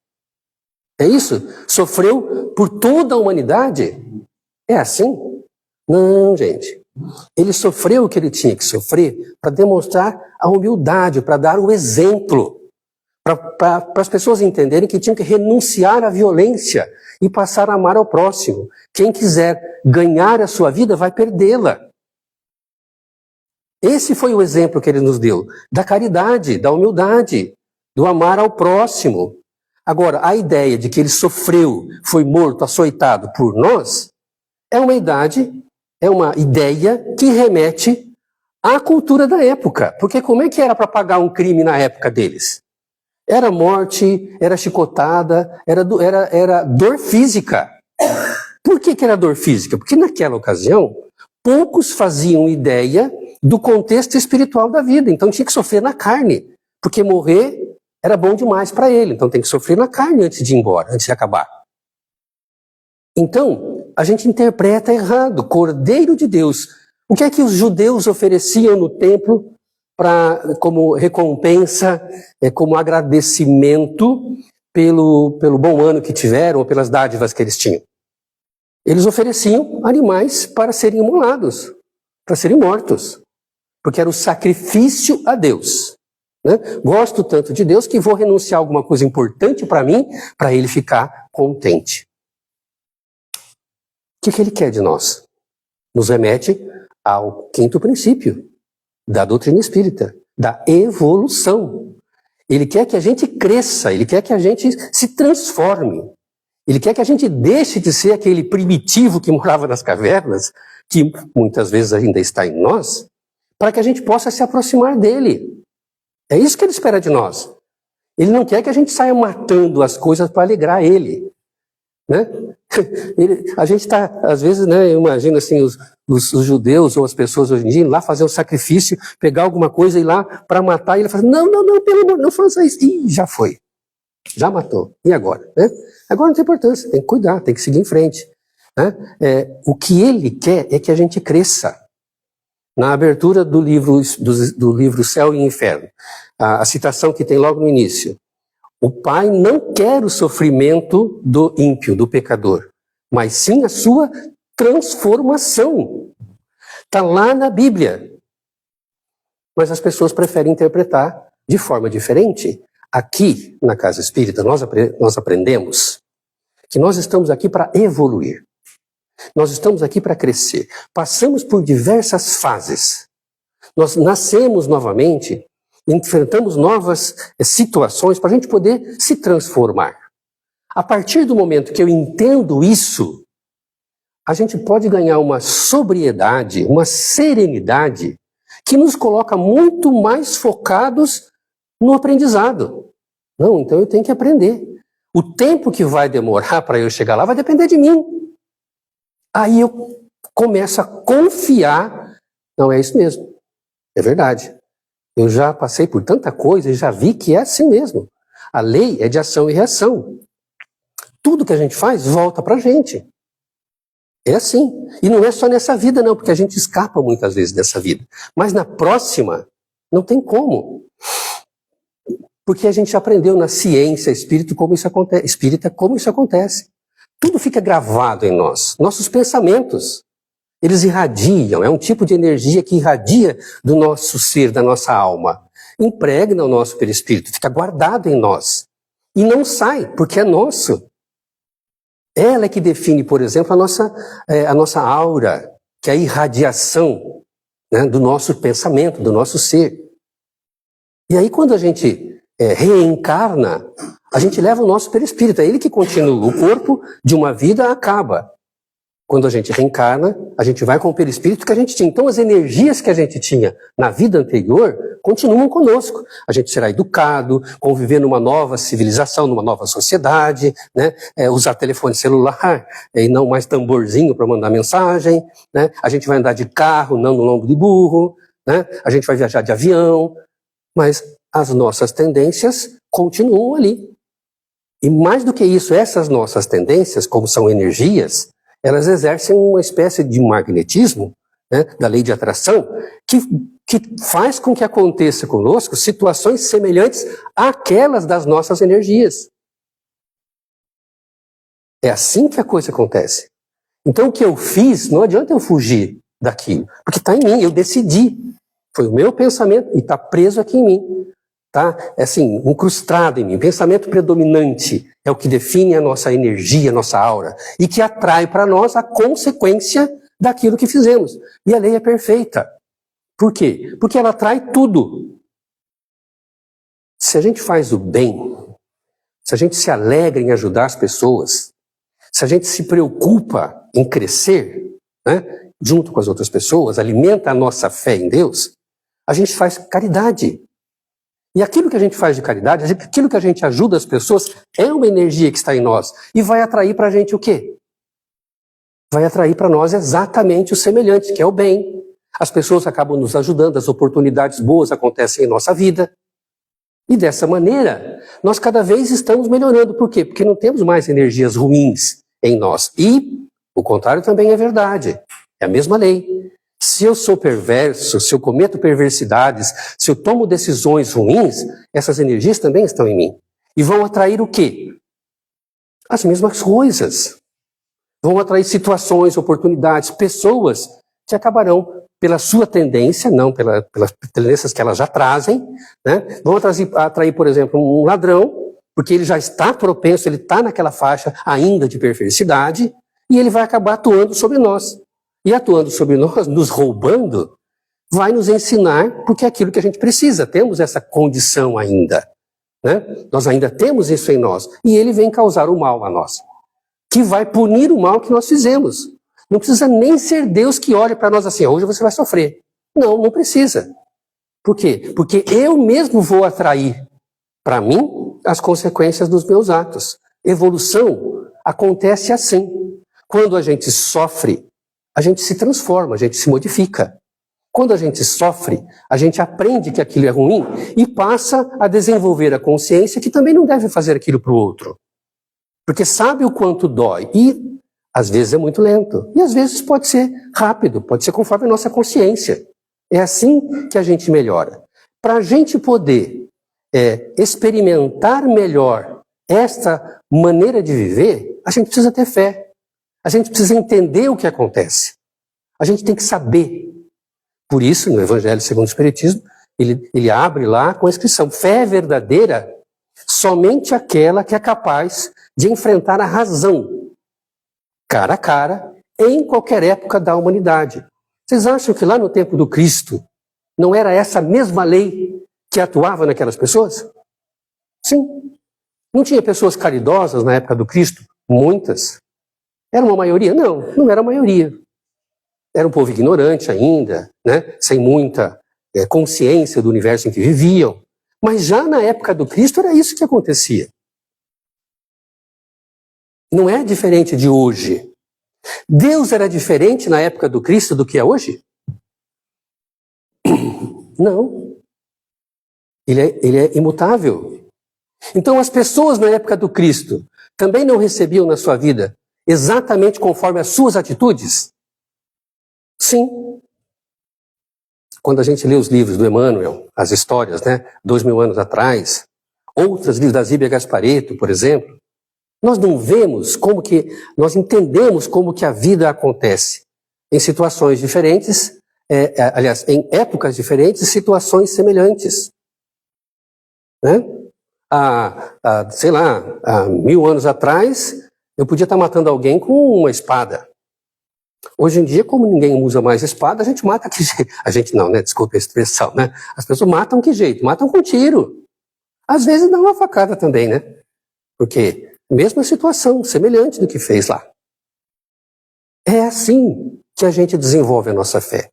É isso? Sofreu por toda a humanidade? É assim? Não, gente. Ele sofreu o que ele tinha que sofrer para demonstrar a humildade, para dar o exemplo. Para as pessoas entenderem que tinham que renunciar à violência e passar a amar ao próximo. Quem quiser ganhar a sua vida vai perdê-la. Esse foi o exemplo que ele nos deu, da caridade, da humildade, do amar ao próximo. Agora, a ideia de que ele sofreu, foi morto, açoitado por nós, é uma ideia que remete à cultura da época. Porque como é que era para pagar um crime na época deles? Era morte, era chicotada, era dor física. Por que era dor física? Porque naquela ocasião, poucos faziam ideia do contexto espiritual da vida. Então tinha que sofrer na carne, porque morrer era bom demais para ele. Então tem que sofrer na carne antes de ir embora, antes de acabar. Então, a gente interpreta errado. Cordeiro de Deus. O que é que os judeus ofereciam no templo como recompensa, como agradecimento pelo bom ano que tiveram ou pelas dádivas que eles tinham? Eles ofereciam animais para serem imolados, para serem mortos, porque era o sacrifício a Deus. Né? Gosto tanto de Deus que vou renunciar a alguma coisa importante para mim, para ele ficar contente. O que ele quer de nós? Nos remete ao quinto princípio da doutrina espírita, da evolução. Ele quer que a gente cresça, ele quer que a gente se transforme. Ele quer que a gente deixe de ser aquele primitivo que morava nas cavernas, que muitas vezes ainda está em nós, para que a gente possa se aproximar dele. É isso que ele espera de nós. Ele não quer que a gente saia matando as coisas para alegrar ele, né? A gente está, às vezes, né, eu imagino assim, os judeus ou as pessoas hoje em dia, lá fazer um sacrifício, pegar alguma coisa e ir lá para matar, e ele fala, não, pelo amor, não faça isso. Ih, já foi. Já matou. E agora? Né? Agora não tem importância, tem que cuidar, tem que seguir em frente. Né? O que ele quer é que a gente cresça. Na abertura do livro Céu e Inferno, a citação que tem logo no início, o Pai não quer o sofrimento do ímpio, do pecador, mas sim a sua transformação. Está lá na Bíblia. Mas as pessoas preferem interpretar de forma diferente. Aqui, na Casa Espírita, nós aprendemos que nós estamos aqui para evoluir. Nós estamos aqui para crescer. Passamos por diversas fases. Nós nascemos novamente, enfrentamos novas situações para a gente poder se transformar. A partir do momento que eu entendo isso, a gente pode ganhar uma sobriedade, uma serenidade, que nos coloca muito mais focados no aprendizado. Não, então eu tenho que aprender. O tempo que vai demorar para eu chegar lá vai depender de mim. Aí eu começo a confiar. Não, é isso mesmo. É verdade. Eu já passei por tanta coisa e já vi que é assim mesmo. A lei é de ação e reação. Tudo que a gente faz volta para a gente. É assim. E não é só nessa vida não, porque a gente escapa muitas vezes dessa vida. Mas na próxima, não tem como. Porque a gente aprendeu na ciência espírita como isso acontece. Tudo fica gravado em nós. Nossos pensamentos, eles irradiam. É um tipo de energia que irradia do nosso ser, da nossa alma. Impregna o nosso perispírito, fica guardado em nós. E não sai, porque é nosso. Ela é que define, por exemplo, a nossa aura, que é a irradiação, né, do nosso pensamento, do nosso ser. E aí quando a gente reencarna, a gente leva o nosso perispírito, é ele que continua. O corpo de uma vida acaba. Quando a gente reencarna, a gente vai com o perispírito que a gente tinha. Então as energias que a gente tinha na vida anterior continuam conosco. A gente será educado, conviver numa nova civilização, numa nova sociedade, né? Usar telefone celular e não mais tamborzinho para mandar mensagem, né? A gente vai andar de carro, não no lombo de burro, né? A gente vai viajar de avião, mas as nossas tendências continuam ali. E mais do que isso, essas nossas tendências, como são energias, elas exercem uma espécie de magnetismo, né, da lei de atração, que faz com que aconteça conosco situações semelhantes àquelas das nossas energias. É assim que a coisa acontece. Então o que eu fiz, não adianta eu fugir daquilo, porque está em mim, eu decidi. Foi o meu pensamento e está preso aqui em mim. Tá? É assim, incrustado em mim. O pensamento predominante é o que define a nossa energia, a nossa aura, e que atrai para nós a consequência daquilo que fizemos. E a lei é perfeita. Por quê? Porque ela atrai tudo. Se a gente faz o bem, se a gente se alegra em ajudar as pessoas, se a gente se preocupa em crescer, né, junto com as outras pessoas, alimenta a nossa fé em Deus, a gente faz caridade. E aquilo que a gente faz de caridade, aquilo que a gente ajuda as pessoas, é uma energia que está em nós. E vai atrair para a gente o quê? Vai atrair para nós exatamente o semelhante, que é o bem. As pessoas acabam nos ajudando, as oportunidades boas acontecem em nossa vida. E dessa maneira, nós cada vez estamos melhorando. Por quê? Porque não temos mais energias ruins em nós. E o contrário também é verdade. É a mesma lei. Se eu sou perverso, se eu cometo perversidades, se eu tomo decisões ruins, essas energias também estão em mim. E vão atrair o quê? As mesmas coisas. Vão atrair situações, oportunidades, pessoas que acabarão, pela sua tendência, não pelas tendências que elas já trazem, né? Vão atrair, por exemplo, um ladrão, porque ele já está propenso, ele está naquela faixa ainda de perversidade, e ele vai acabar atuando sobre nós. E atuando sobre nós, nos roubando, vai nos ensinar porque é aquilo que a gente precisa. Temos essa condição ainda, né? Nós ainda temos isso em nós. E ele vem causar o mal a nós, que vai punir o mal que nós fizemos. Não precisa nem ser Deus que olhe para nós assim, hoje você vai sofrer. Não, não precisa. Por quê? Porque eu mesmo vou atrair para mim as consequências dos meus atos. Evolução acontece assim. Quando a gente sofre, a gente se transforma, a gente se modifica. Quando a gente sofre, a gente aprende que aquilo é ruim e passa a desenvolver a consciência que também não deve fazer aquilo para o outro. Porque sabe o quanto dói. E às vezes é muito lento. E às vezes pode ser rápido, pode ser conforme a nossa consciência. É assim que a gente melhora. Para a gente poder experimentar melhor esta maneira de viver, a gente precisa ter fé. A gente precisa entender o que acontece. A gente tem que saber. Por isso, no Evangelho segundo o Espiritismo, ele abre lá com a inscrição: fé verdadeira, somente aquela que é capaz de enfrentar a razão, cara a cara, em qualquer época da humanidade. Vocês acham que lá no tempo do Cristo não era essa mesma lei que atuava naquelas pessoas? Sim. Não tinha pessoas caridosas na época do Cristo? Muitas. Era uma maioria? Não, não era a maioria. Era um povo ignorante ainda, né? Sem muita consciência do universo em que viviam. Mas já na época do Cristo era isso que acontecia. Não é diferente de hoje. Deus era diferente na época do Cristo do que é hoje? Não. Ele é imutável. Então as pessoas na época do Cristo também não recebiam na sua vida exatamente conforme as suas atitudes? Sim. Quando a gente lê os livros do Emmanuel, as histórias, né, 2000 anos atrás, outros livros da Zíbia Gasparetto, por exemplo, nós não vemos como que, nós entendemos como que a vida acontece em situações diferentes, aliás, em épocas diferentes, situações semelhantes. Né? Sei lá, há 1000 anos atrás, eu podia estar matando alguém com uma espada. Hoje em dia, como ninguém usa mais espada, a gente mata que jeito? A gente não, né? Desculpa a expressão, né? As pessoas matam que jeito? Matam com tiro. Às vezes dá uma facada também, né? Porque mesma situação, semelhante do que fez lá. É assim que a gente desenvolve a nossa fé.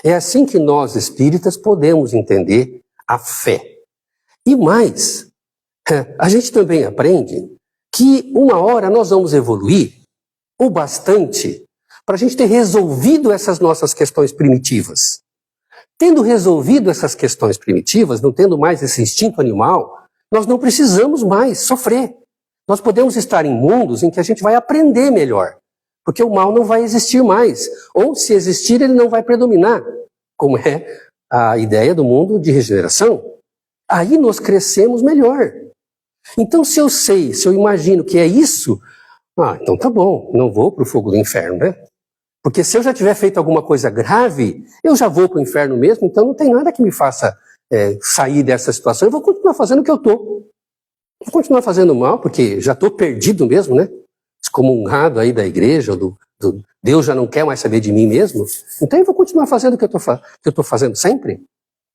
É assim que nós, espíritas, podemos entender a fé. E mais, a gente também aprende que uma hora nós vamos evoluir o bastante para a gente ter resolvido essas nossas questões primitivas. Tendo resolvido essas questões primitivas, não tendo mais esse instinto animal, nós não precisamos mais sofrer. Nós podemos estar em mundos em que a gente vai aprender melhor, porque o mal não vai existir mais. Ou, se existir, ele não vai predominar, como é a ideia do mundo de regeneração. Aí nós crescemos melhor. Então, se eu sei, se eu imagino que é isso, então tá bom, não vou para o fogo do inferno, né? Porque se eu já tiver feito alguma coisa grave, eu já vou para o inferno mesmo, então não tem nada que me faça sair dessa situação. Eu vou continuar fazendo o que eu estou. Vou continuar fazendo mal, porque já estou perdido mesmo, né? Excomungado aí da igreja, Deus já não quer mais saber de mim mesmo. Então eu vou continuar fazendo o que eu estou fazendo sempre?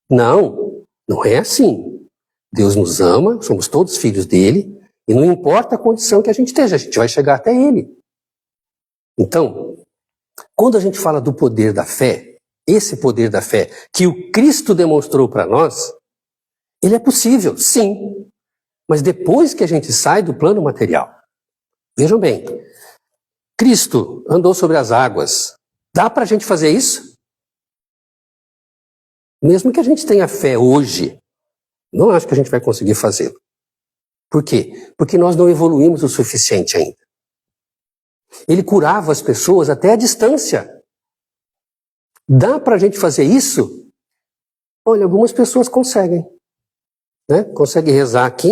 Não, não é assim. Deus nos ama, somos todos filhos dele, e não importa a condição que a gente esteja, a gente vai chegar até ele. Então, quando a gente fala do poder da fé, esse poder da fé que o Cristo demonstrou para nós, ele é possível, sim, mas depois que a gente sai do plano material. Vejam bem, Cristo andou sobre as águas. Dá para a gente fazer isso? Mesmo que a gente tenha fé hoje, não acho que a gente vai conseguir fazê-lo. Por quê? Porque nós não evoluímos o suficiente ainda. Ele curava as pessoas até a distância. Dá para a gente fazer isso? Olha, algumas pessoas conseguem. Né? Consegue rezar aqui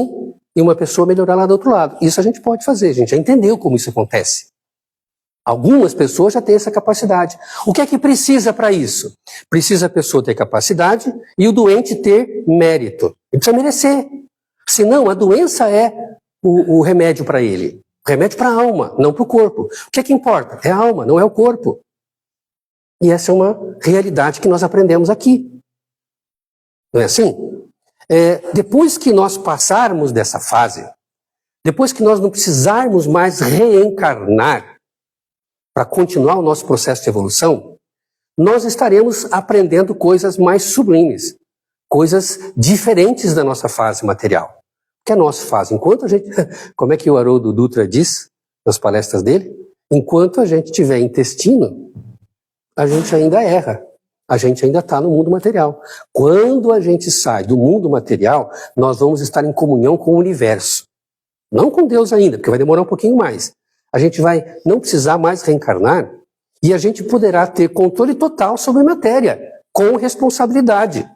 e uma pessoa melhorar lá do outro lado. Isso a gente pode fazer, a gente já entendeu como isso acontece. Algumas pessoas já têm essa capacidade. O que é que precisa para isso? Precisa a pessoa ter capacidade e o doente ter mérito. Ele precisa merecer. Senão, a doença é o remédio para ele. O remédio para a alma, não para o corpo. O que é que importa? É a alma, não é o corpo. E essa é uma realidade que nós aprendemos aqui. Não é assim? Depois que nós passarmos dessa fase, depois que nós não precisarmos mais reencarnar para continuar o nosso processo de evolução, nós estaremos aprendendo coisas mais sublimes, coisas diferentes da nossa fase material. Que a nossa fase, enquanto a gente, como é que o Haroldo Dutra diz nas palestras dele? Enquanto a gente tiver intestino, a gente ainda erra, a gente ainda está no mundo material. Quando a gente sai do mundo material, nós vamos estar em comunhão com o universo. Não com Deus ainda, porque vai demorar um pouquinho mais. A gente vai não precisar mais reencarnar e a gente poderá ter controle total sobre a matéria, com responsabilidade.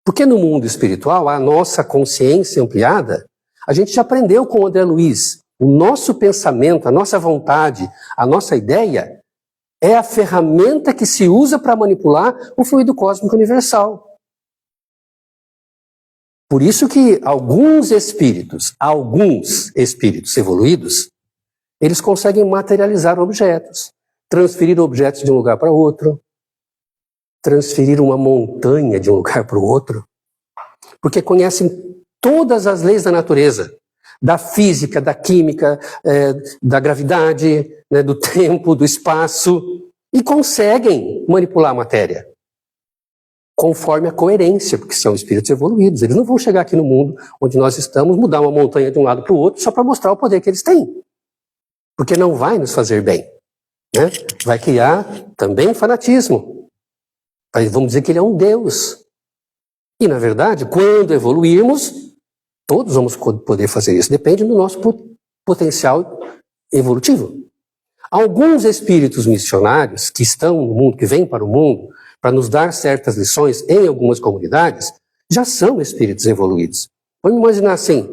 Porque no mundo espiritual, a nossa consciência ampliada, a gente já aprendeu com o André Luiz, o nosso pensamento, a nossa vontade, a nossa ideia é a ferramenta que se usa para manipular o fluido cósmico universal. Por isso que alguns espíritos evoluídos, eles conseguem materializar objetos, transferir objetos de um lugar para outro, transferir uma montanha de um lugar para o outro, porque conhecem todas as leis da natureza, da física, da química, da gravidade, né, do tempo, do espaço, e conseguem manipular a matéria, conforme a coerência, porque são espíritos evoluídos. Eles não vão chegar aqui no mundo onde nós estamos, mudar uma montanha de um lado para o outro, só para mostrar o poder que eles têm, porque não vai nos fazer bem, né? Vai criar também fanatismo. Vamos dizer que ele é um Deus. E, na verdade, quando evoluirmos, todos vamos poder fazer isso. Depende do nosso potencial evolutivo. Alguns espíritos missionários que estão no mundo, que vêm para o mundo, para nos dar certas lições em algumas comunidades, já são espíritos evoluídos. Vamos imaginar assim,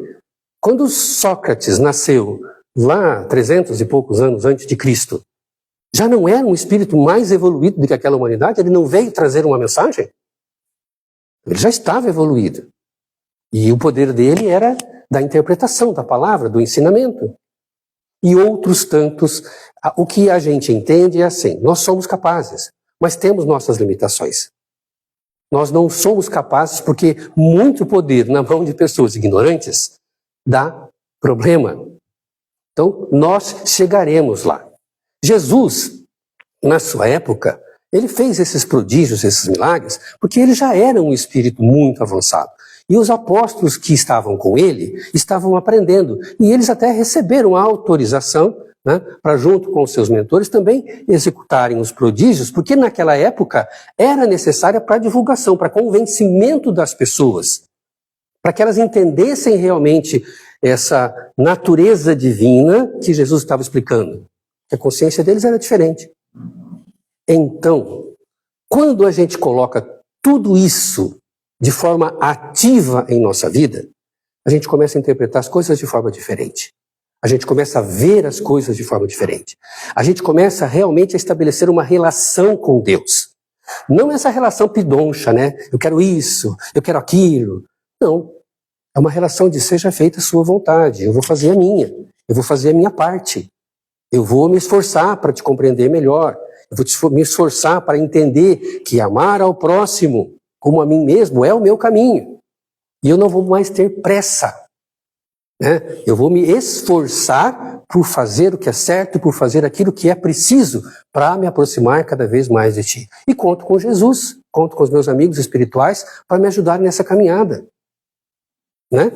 quando Sócrates nasceu lá 300 e poucos anos antes de Cristo, já não era um espírito mais evoluído do que aquela humanidade? Ele não veio trazer uma mensagem? Ele já estava evoluído. E o poder dele era da interpretação da palavra, do ensinamento. E outros tantos. O que a gente entende é assim, nós somos capazes, mas temos nossas limitações. Nós não somos capazes porque muito poder na mão de pessoas ignorantes dá problema. Então, nós chegaremos lá. Jesus, na sua época, ele fez esses prodígios, esses milagres, porque ele já era um espírito muito avançado. E os apóstolos que estavam com ele estavam aprendendo. E eles até receberam a autorização, né, para, junto com os seus mentores, também executarem os prodígios, porque naquela época era necessária para divulgação, para convencimento das pessoas, para que elas entendessem realmente essa natureza divina que Jesus estava explicando. A consciência deles era diferente. Então, quando a gente coloca tudo isso de forma ativa em nossa vida, a gente começa a interpretar as coisas de forma diferente. A gente começa a ver as coisas de forma diferente. A gente começa realmente a estabelecer uma relação com Deus. Não essa relação pidoncha, né? Eu quero isso, eu quero aquilo. Não. É uma relação de seja feita a sua vontade. Eu vou fazer a minha. Eu vou fazer a minha parte. Eu vou me esforçar para te compreender melhor. Eu vou me esforçar para entender que amar ao próximo como a mim mesmo é o meu caminho. E eu não vou mais ter pressa, né? Eu vou me esforçar por fazer o que é certo, por fazer aquilo que é preciso para me aproximar cada vez mais de ti. E conto com Jesus, conto com os meus amigos espirituais para me ajudar nessa caminhada, né?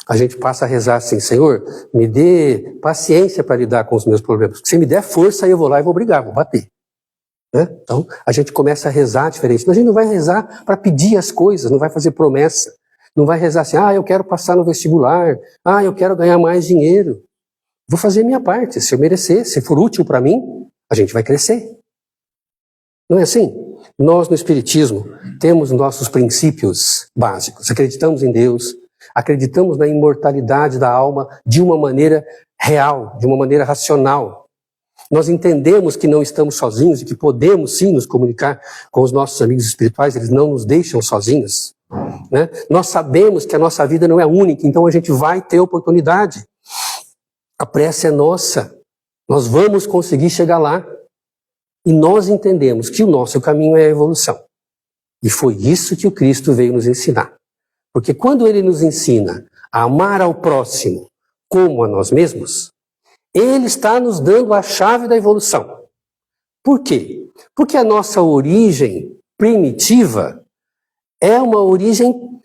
A gente passa a rezar assim, Senhor, me dê paciência para lidar com os meus problemas. Se me der força, eu vou lá e vou brigar, vou bater. Né? Então, a gente começa a rezar diferente. A gente não vai rezar para pedir as coisas, não vai fazer promessa. Não vai rezar assim, eu quero passar no vestibular, eu quero ganhar mais dinheiro. Vou fazer a minha parte, se eu merecer, se for útil para mim, a gente vai crescer. Não é assim? Nós, no Espiritismo, temos nossos princípios básicos. Acreditamos em Deus, acreditamos na imortalidade da alma de uma maneira real, de uma maneira racional. Nós entendemos que não estamos sozinhos e que podemos sim nos comunicar com os nossos amigos espirituais, eles não nos deixam sozinhos, né? Nós sabemos que a nossa vida não é única, então a gente vai ter oportunidade. A prece é nossa, nós vamos conseguir chegar lá. E nós entendemos que o nosso caminho é a evolução. E foi isso que o Cristo veio nos ensinar. Porque quando ele nos ensina a amar ao próximo como a nós mesmos, Ele está nos dando a chave da evolução. Por quê? Porque a nossa origem primitiva é uma origem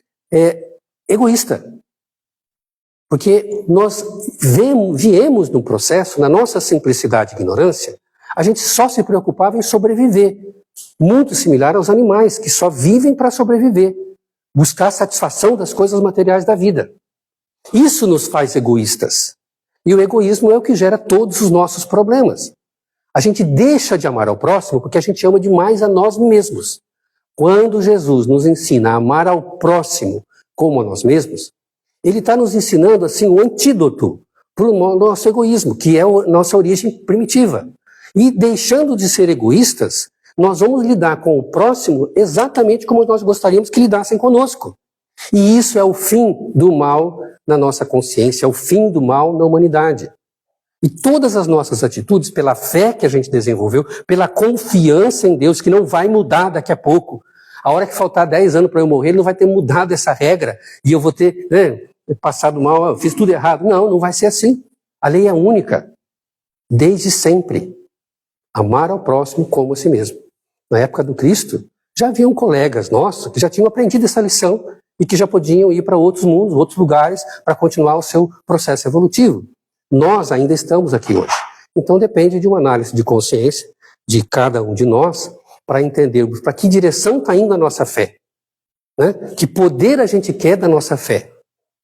egoísta. Porque nós viemos num processo, na nossa simplicidade e ignorância, a gente só se preocupava em sobreviver. Muito similar aos animais, que só vivem para sobreviver. Buscar a satisfação das coisas materiais da vida. Isso nos faz egoístas. E o egoísmo é o que gera todos os nossos problemas. A gente deixa de amar ao próximo porque a gente ama demais a nós mesmos. Quando Jesus nos ensina a amar ao próximo como a nós mesmos, ele está nos ensinando assim o antídoto para o nosso egoísmo, que é a nossa origem primitiva. E deixando de ser egoístas, nós vamos lidar com o próximo exatamente como nós gostaríamos que lidassem conosco. E isso é o fim do mal na nossa consciência, é o fim do mal na humanidade. E todas as nossas atitudes, pela fé que a gente desenvolveu, pela confiança em Deus, que não vai mudar daqui a pouco. A hora que faltar 10 anos para eu morrer, ele não vai ter mudado essa regra e eu vou ter passado mal, eu fiz tudo errado. Não, não vai ser assim. A lei é única, desde sempre. Amar ao próximo como a si mesmo. Na época do Cristo, já haviam colegas nossos que já tinham aprendido essa lição e que já podiam ir para outros mundos, outros lugares, para continuar o seu processo evolutivo. Nós ainda estamos aqui hoje. Então depende de uma análise de consciência de cada um de nós para entendermos para que direção está indo a nossa fé. Né? Que poder a gente quer da nossa fé.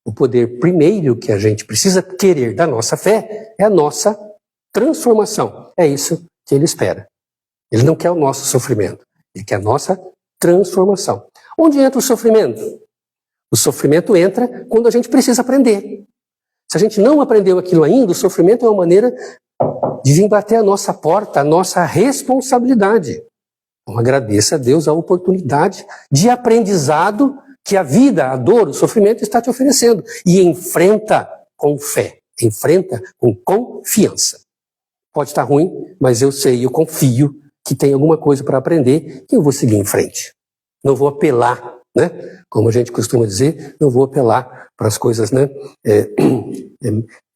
O poder primeiro que a gente precisa querer da nossa fé é a nossa transformação. É isso que ele espera. Ele não quer o nosso sofrimento. Ele quer a nossa transformação. Onde entra o sofrimento? O sofrimento entra quando a gente precisa aprender. Se a gente não aprendeu aquilo ainda, o sofrimento é uma maneira de vir bater a nossa porta, a nossa responsabilidade. Então agradeça a Deus a oportunidade de aprendizado que a vida, a dor, o sofrimento está te oferecendo. E enfrenta com fé, enfrenta com confiança. Pode estar ruim, mas eu sei, eu confio que tem alguma coisa para aprender e eu vou seguir em frente. Não vou apelar, né? Como a gente costuma dizer, não vou apelar para as coisas, né?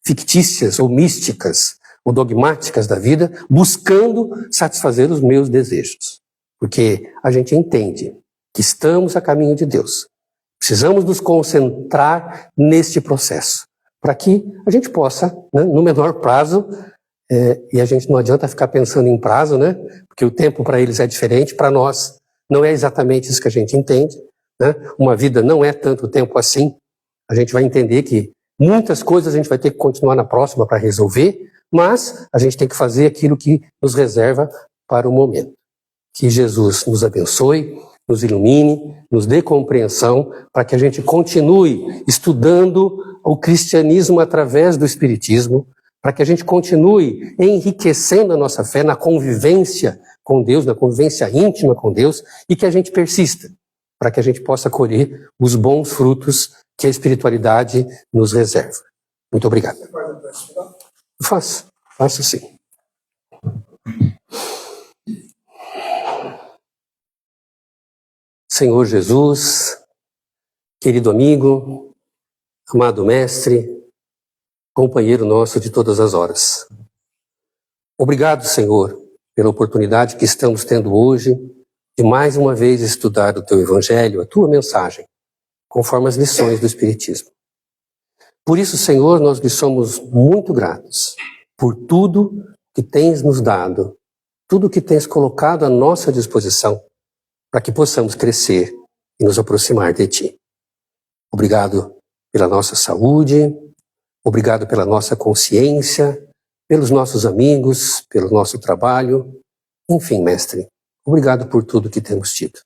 Fictícias ou místicas ou dogmáticas da vida, buscando satisfazer os meus desejos. Porque a gente entende que estamos a caminho de Deus. Precisamos nos concentrar neste processo, para que a gente possa, né, no menor prazo, e a gente não adianta ficar pensando em prazo, né? Porque o tempo para eles é diferente, para nós não é exatamente isso que a gente entende. Né? Uma vida não é tanto tempo assim. A gente vai entender que muitas coisas a gente vai ter que continuar na próxima para resolver, mas a gente tem que fazer aquilo que nos reserva para o momento. Que Jesus nos abençoe, nos ilumine, nos dê compreensão para que a gente continue estudando o cristianismo através do espiritismo, para que a gente continue enriquecendo a nossa fé na convivência com Deus, na convivência íntima com Deus, e que a gente persista, para que a gente possa colher os bons frutos que a espiritualidade nos reserva. Muito obrigado. Faço sim. Senhor Jesus, querido amigo, amado mestre, companheiro nosso de todas as horas. Obrigado, Senhor, pela oportunidade que estamos tendo hoje de mais uma vez estudar o Teu Evangelho, a Tua mensagem, conforme as lições do Espiritismo. Por isso, Senhor, nós lhe somos muito gratos por tudo que Tens nos dado, tudo que Tens colocado à nossa disposição, para que possamos crescer e nos aproximar de Ti. Obrigado pela nossa saúde, obrigado pela nossa consciência, pelos nossos amigos, pelo nosso trabalho. Enfim, Mestre, obrigado por tudo que temos tido.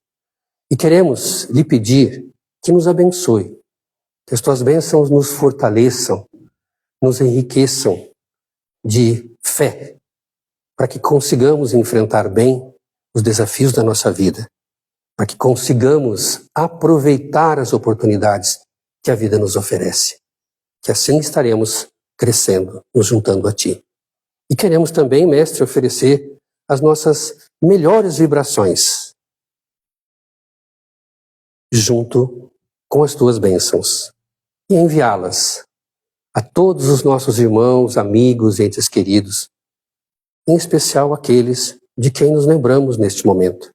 E queremos lhe pedir que nos abençoe, que as Tuas bênçãos nos fortaleçam, nos enriqueçam de fé, para que consigamos enfrentar bem os desafios da nossa vida, para que consigamos aproveitar as oportunidades que a vida nos oferece. Que assim estaremos crescendo, nos juntando a Ti. E queremos também, Mestre, oferecer as nossas melhores vibrações junto com as Tuas bênçãos e enviá-las a todos os nossos irmãos, amigos, entes queridos, em especial aqueles de quem nos lembramos neste momento,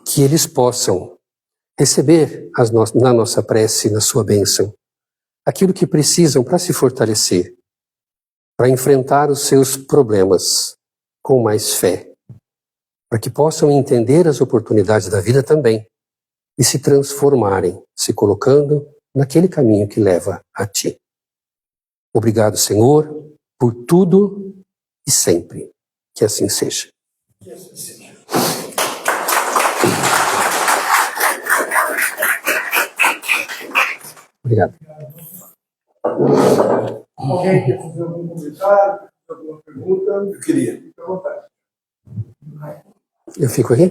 que eles possam receber na nossa prece, na sua bênção, aquilo que precisam para se fortalecer, para enfrentar os seus problemas com mais fé, para que possam entender as oportunidades da vida também e se transformarem, se colocando naquele caminho que leva a Ti. Obrigado, Senhor, por tudo e sempre. Que assim seja. Que assim seja. Obrigado. Alguém quer fazer algum comentário, alguma pergunta? Eu queria. Fique à vontade. Eu fico aqui?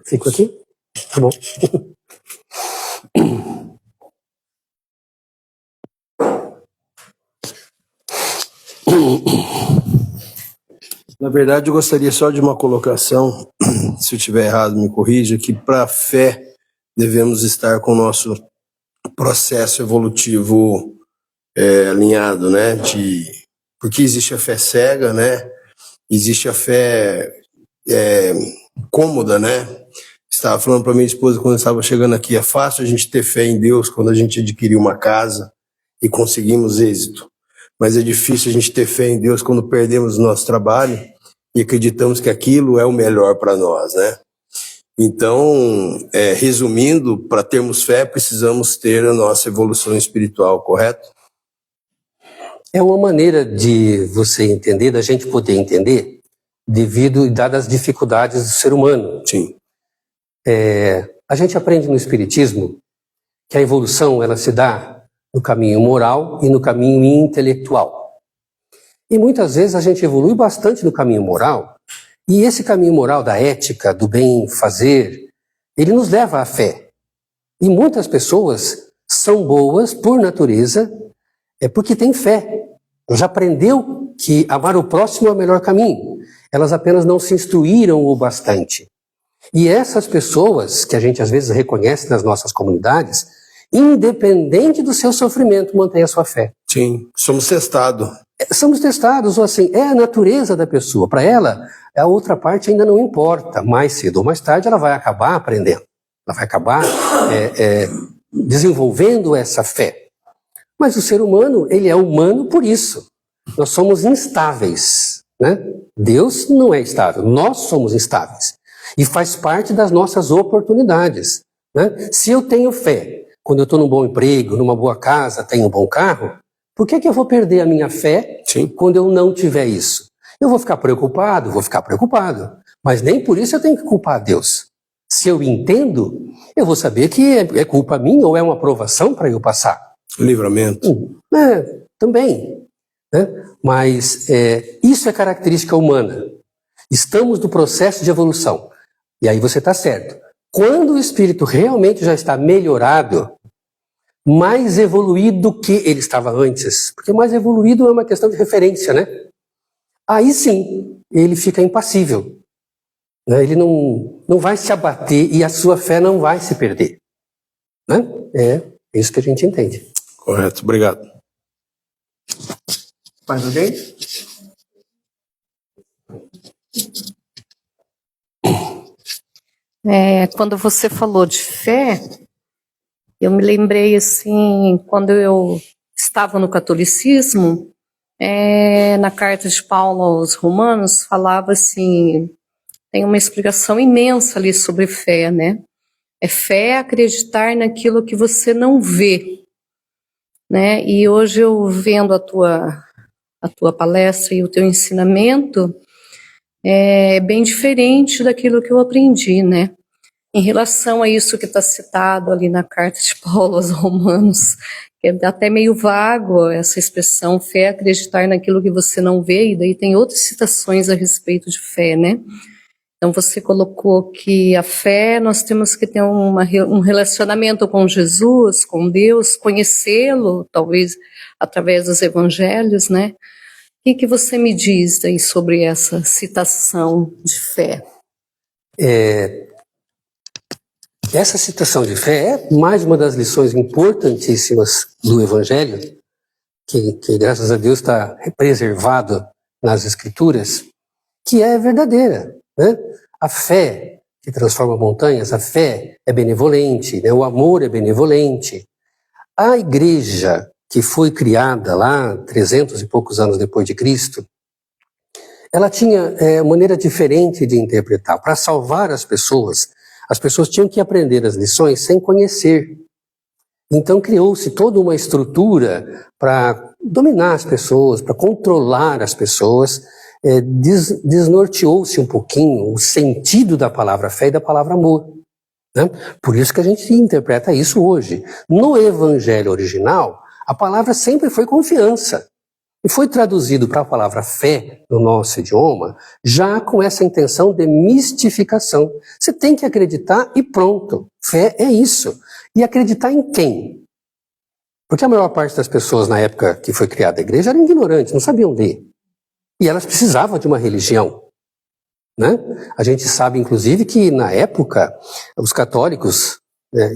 Fico aqui? Tá bom. Na verdade, eu gostaria só de uma colocação, se eu estiver errado, me corrija, que para a fé devemos estar com o nosso processo evolutivo alinhado, né? Porque existe a fé cega, né? Existe a fé cômoda, né? Estava falando para minha esposa quando eu estava chegando aqui, é fácil a gente ter fé em Deus quando a gente adquiriu uma casa e conseguimos êxito. Mas é difícil a gente ter fé em Deus quando perdemos o nosso trabalho e acreditamos que aquilo é o melhor para nós, né? Então, resumindo, para termos fé, precisamos ter a nossa evolução espiritual, correto? É uma maneira de você entender, da gente poder entender, devido e dadas as dificuldades do ser humano. Sim. A gente aprende no Espiritismo que a evolução ela se dá no caminho moral e no caminho intelectual. E muitas vezes a gente evolui bastante no caminho moral, e esse caminho moral da ética, do bem fazer, ele nos leva à fé. E muitas pessoas são boas por natureza, porque têm fé. Já aprendeu que amar o próximo é o melhor caminho. Elas apenas não se instruíram o bastante. E essas pessoas, que a gente às vezes reconhece nas nossas comunidades, independente do seu sofrimento, mantém a sua fé. Sim, somos testados. Somos testados, ou assim, é a natureza da pessoa. Para ela, a outra parte ainda não importa. Mais cedo ou mais tarde, ela vai acabar aprendendo. Ela vai acabar desenvolvendo essa fé. Mas o ser humano, ele é humano por isso. Nós somos instáveis, né? Deus não é estável, nós somos instáveis. E faz parte das nossas oportunidades, né? Se eu tenho fé, quando eu estou num bom emprego, numa boa casa, tenho um bom carro, por que eu vou perder a minha fé quando eu não tiver isso? Eu vou ficar preocupado, mas nem por isso eu tenho que culpar a Deus. Se eu entendo, eu vou saber que é culpa minha ou é uma aprovação para eu passar. Livramento. Também. Né? Mas isso é característica humana. Estamos no processo de evolução. E aí você está certo. Quando o espírito realmente já está melhorado, mais evoluído que ele estava antes, porque mais evoluído é uma questão de referência, né? Aí sim, ele fica impassível. Né? Ele não vai se abater e a sua fé não vai se perder. Né? É isso que a gente entende. Correto, obrigado. Mais alguém? Quando você falou de fé, eu me lembrei assim, quando eu estava no catolicismo, na carta de Paulo aos Romanos, falava assim, tem uma explicação imensa ali sobre fé, né? É fé acreditar naquilo que você não vê, né? E hoje eu vendo a tua palestra e o teu ensinamento, é bem diferente daquilo que eu aprendi, né? Em relação a isso que está citado ali na carta de Paulo aos Romanos, que é até meio vago essa expressão, fé é acreditar naquilo que você não vê, e daí tem outras citações a respeito de fé, né? Então você colocou que a fé, nós temos que ter um relacionamento com Jesus, com Deus, conhecê-lo, talvez através dos evangelhos, né? O que você me diz aí sobre essa citação de fé? Essa citação de fé é mais uma das lições importantíssimas do Evangelho, que graças a Deus está preservado nas Escrituras, que é verdadeira, né? A fé que transforma montanhas, a fé é benevolente, né? O amor é benevolente. A igreja que foi criada lá 300 e poucos anos depois de Cristo, ela tinha maneira diferente de interpretar. Para salvar as pessoas tinham que aprender as lições sem conhecer. Então criou-se toda uma estrutura para dominar as pessoas, para controlar as pessoas. Desnorteou-se um pouquinho o sentido da palavra fé e da palavra amor, né? Por isso que a gente interpreta isso hoje. No evangelho original, a palavra sempre foi confiança. E foi traduzido para a palavra fé no nosso idioma, já com essa intenção de mistificação. Você tem que acreditar e pronto. Fé é isso. E acreditar em quem? Porque a maior parte das pessoas na época que foi criada a igreja eram ignorantes, não sabiam ler. E elas precisavam de uma religião, né? A gente sabe, inclusive, que na época os católicos,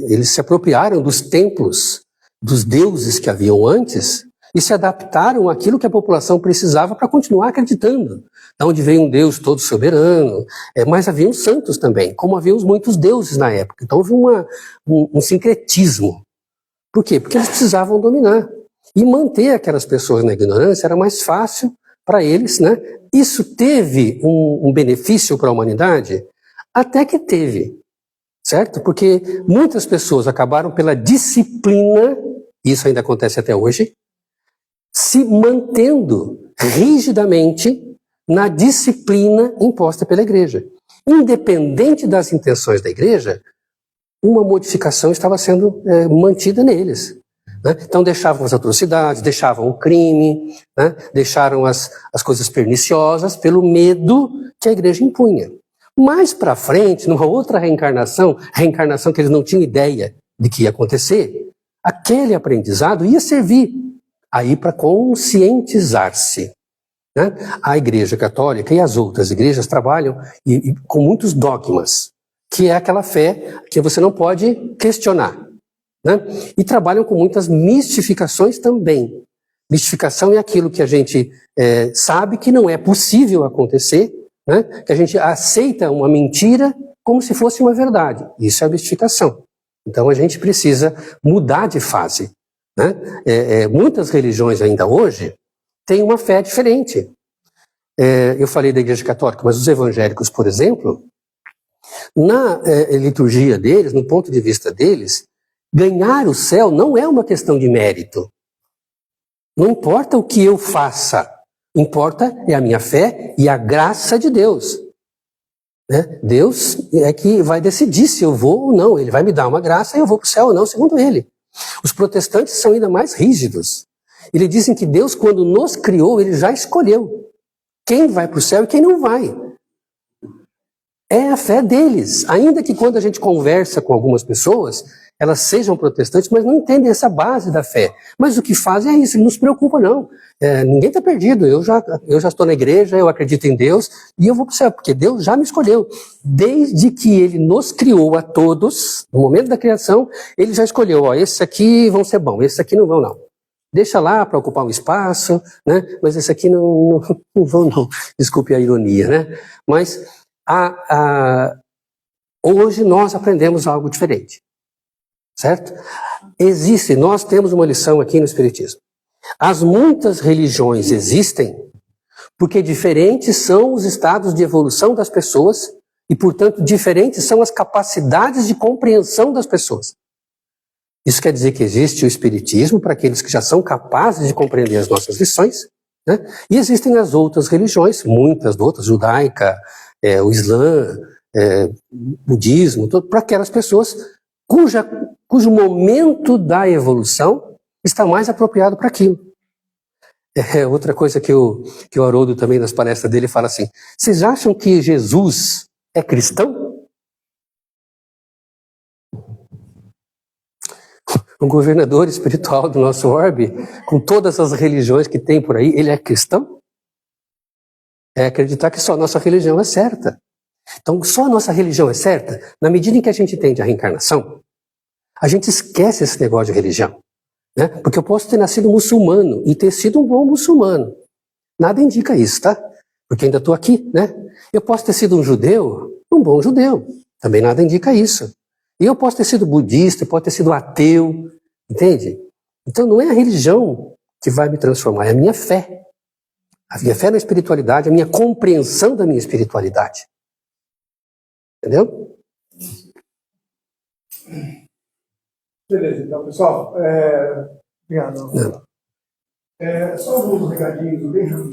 eles se apropriaram dos templos, dos deuses que haviam antes, e se adaptaram àquilo que a população precisava para continuar acreditando. Da onde veio um Deus todo soberano, mas haviam santos também, como haviam muitos deuses na época. Então houve um sincretismo. Por quê? Porque eles precisavam dominar. E manter aquelas pessoas na ignorância era mais fácil para eles, né? Isso teve um benefício para a humanidade? Até que teve, certo? Porque muitas pessoas acabaram pela disciplina, isso ainda acontece até hoje, se mantendo rigidamente na disciplina imposta pela igreja. Independente das intenções da igreja, uma modificação estava sendo mantida neles, né? Então deixavam as atrocidades, deixavam o crime, né? Deixaram as coisas perniciosas pelo medo que a igreja impunha. Mais para frente, numa outra reencarnação que eles não tinham ideia de que ia acontecer, aquele aprendizado ia servir aí para conscientizar-se, né? A Igreja Católica e as outras igrejas trabalham com muitos dogmas, que é aquela fé que você não pode questionar, né? E trabalham com muitas mistificações também. Mistificação é aquilo que a gente sabe que não é possível acontecer, né? Que a gente aceita uma mentira como se fosse uma verdade. Isso é a mistificação. Então a gente precisa mudar de fase, né? Muitas religiões ainda hoje têm uma fé diferente. Eu falei da Igreja Católica, mas os evangélicos, por exemplo, na liturgia deles, no ponto de vista deles, ganhar o céu não é uma questão de mérito. Não importa o que eu faça, importa é a minha fé e a graça de Deus, né? Deus é que vai decidir se eu vou ou não. Ele vai me dar uma graça e eu vou para o céu ou não, segundo ele. Os protestantes são ainda mais rígidos. Eles dizem que Deus, quando nos criou, ele já escolheu quem vai para o céu e quem não vai. É a fé deles. Ainda que quando a gente conversa com algumas pessoas, elas sejam protestantes, mas não entendem essa base da fé. Mas o que fazem é isso, não se preocupa não. Ninguém está perdido, eu já estou na igreja, eu acredito em Deus, e eu vou para o céu, porque Deus já me escolheu. Desde que ele nos criou a todos, no momento da criação, ele já escolheu, esses aqui vão ser bons, esses aqui não vão não. Deixa lá para ocupar um espaço, né? Mas esses aqui não vão não. Desculpe a ironia, né? Mas hoje nós aprendemos algo diferente. Certo? Nós temos uma lição aqui no Espiritismo. As muitas religiões existem porque diferentes são os estados de evolução das pessoas e, portanto, diferentes são as capacidades de compreensão das pessoas. Isso quer dizer que existe o Espiritismo para aqueles que já são capazes de compreender as nossas lições, né? E existem as outras religiões, muitas outras, judaica, o Islã, budismo, para aquelas pessoas cujo momento da evolução está mais apropriado para aquilo. Outra coisa que o Haroldo também nas palestras dele fala assim, vocês acham que Jesus é cristão? O governador espiritual do nosso orbe, com todas as religiões que tem por aí, ele é cristão? É acreditar que só a nossa religião é certa. Então, só a nossa religião é certa? Na medida em que a gente entende a reencarnação, a gente esquece esse negócio de religião. né? Porque eu posso ter nascido muçulmano e ter sido um bom muçulmano. Nada indica isso, tá? Porque ainda estou aqui, né? Eu posso ter sido um judeu, um bom judeu. Também nada indica isso. E eu posso ter sido budista, posso ter sido ateu, entende? Então não é a religião que vai me transformar, é a minha fé. A minha fé na espiritualidade, a minha compreensão da minha espiritualidade. Entendeu? Beleza, então, pessoal. Obrigado. Só alguns recadinhos bem rápido.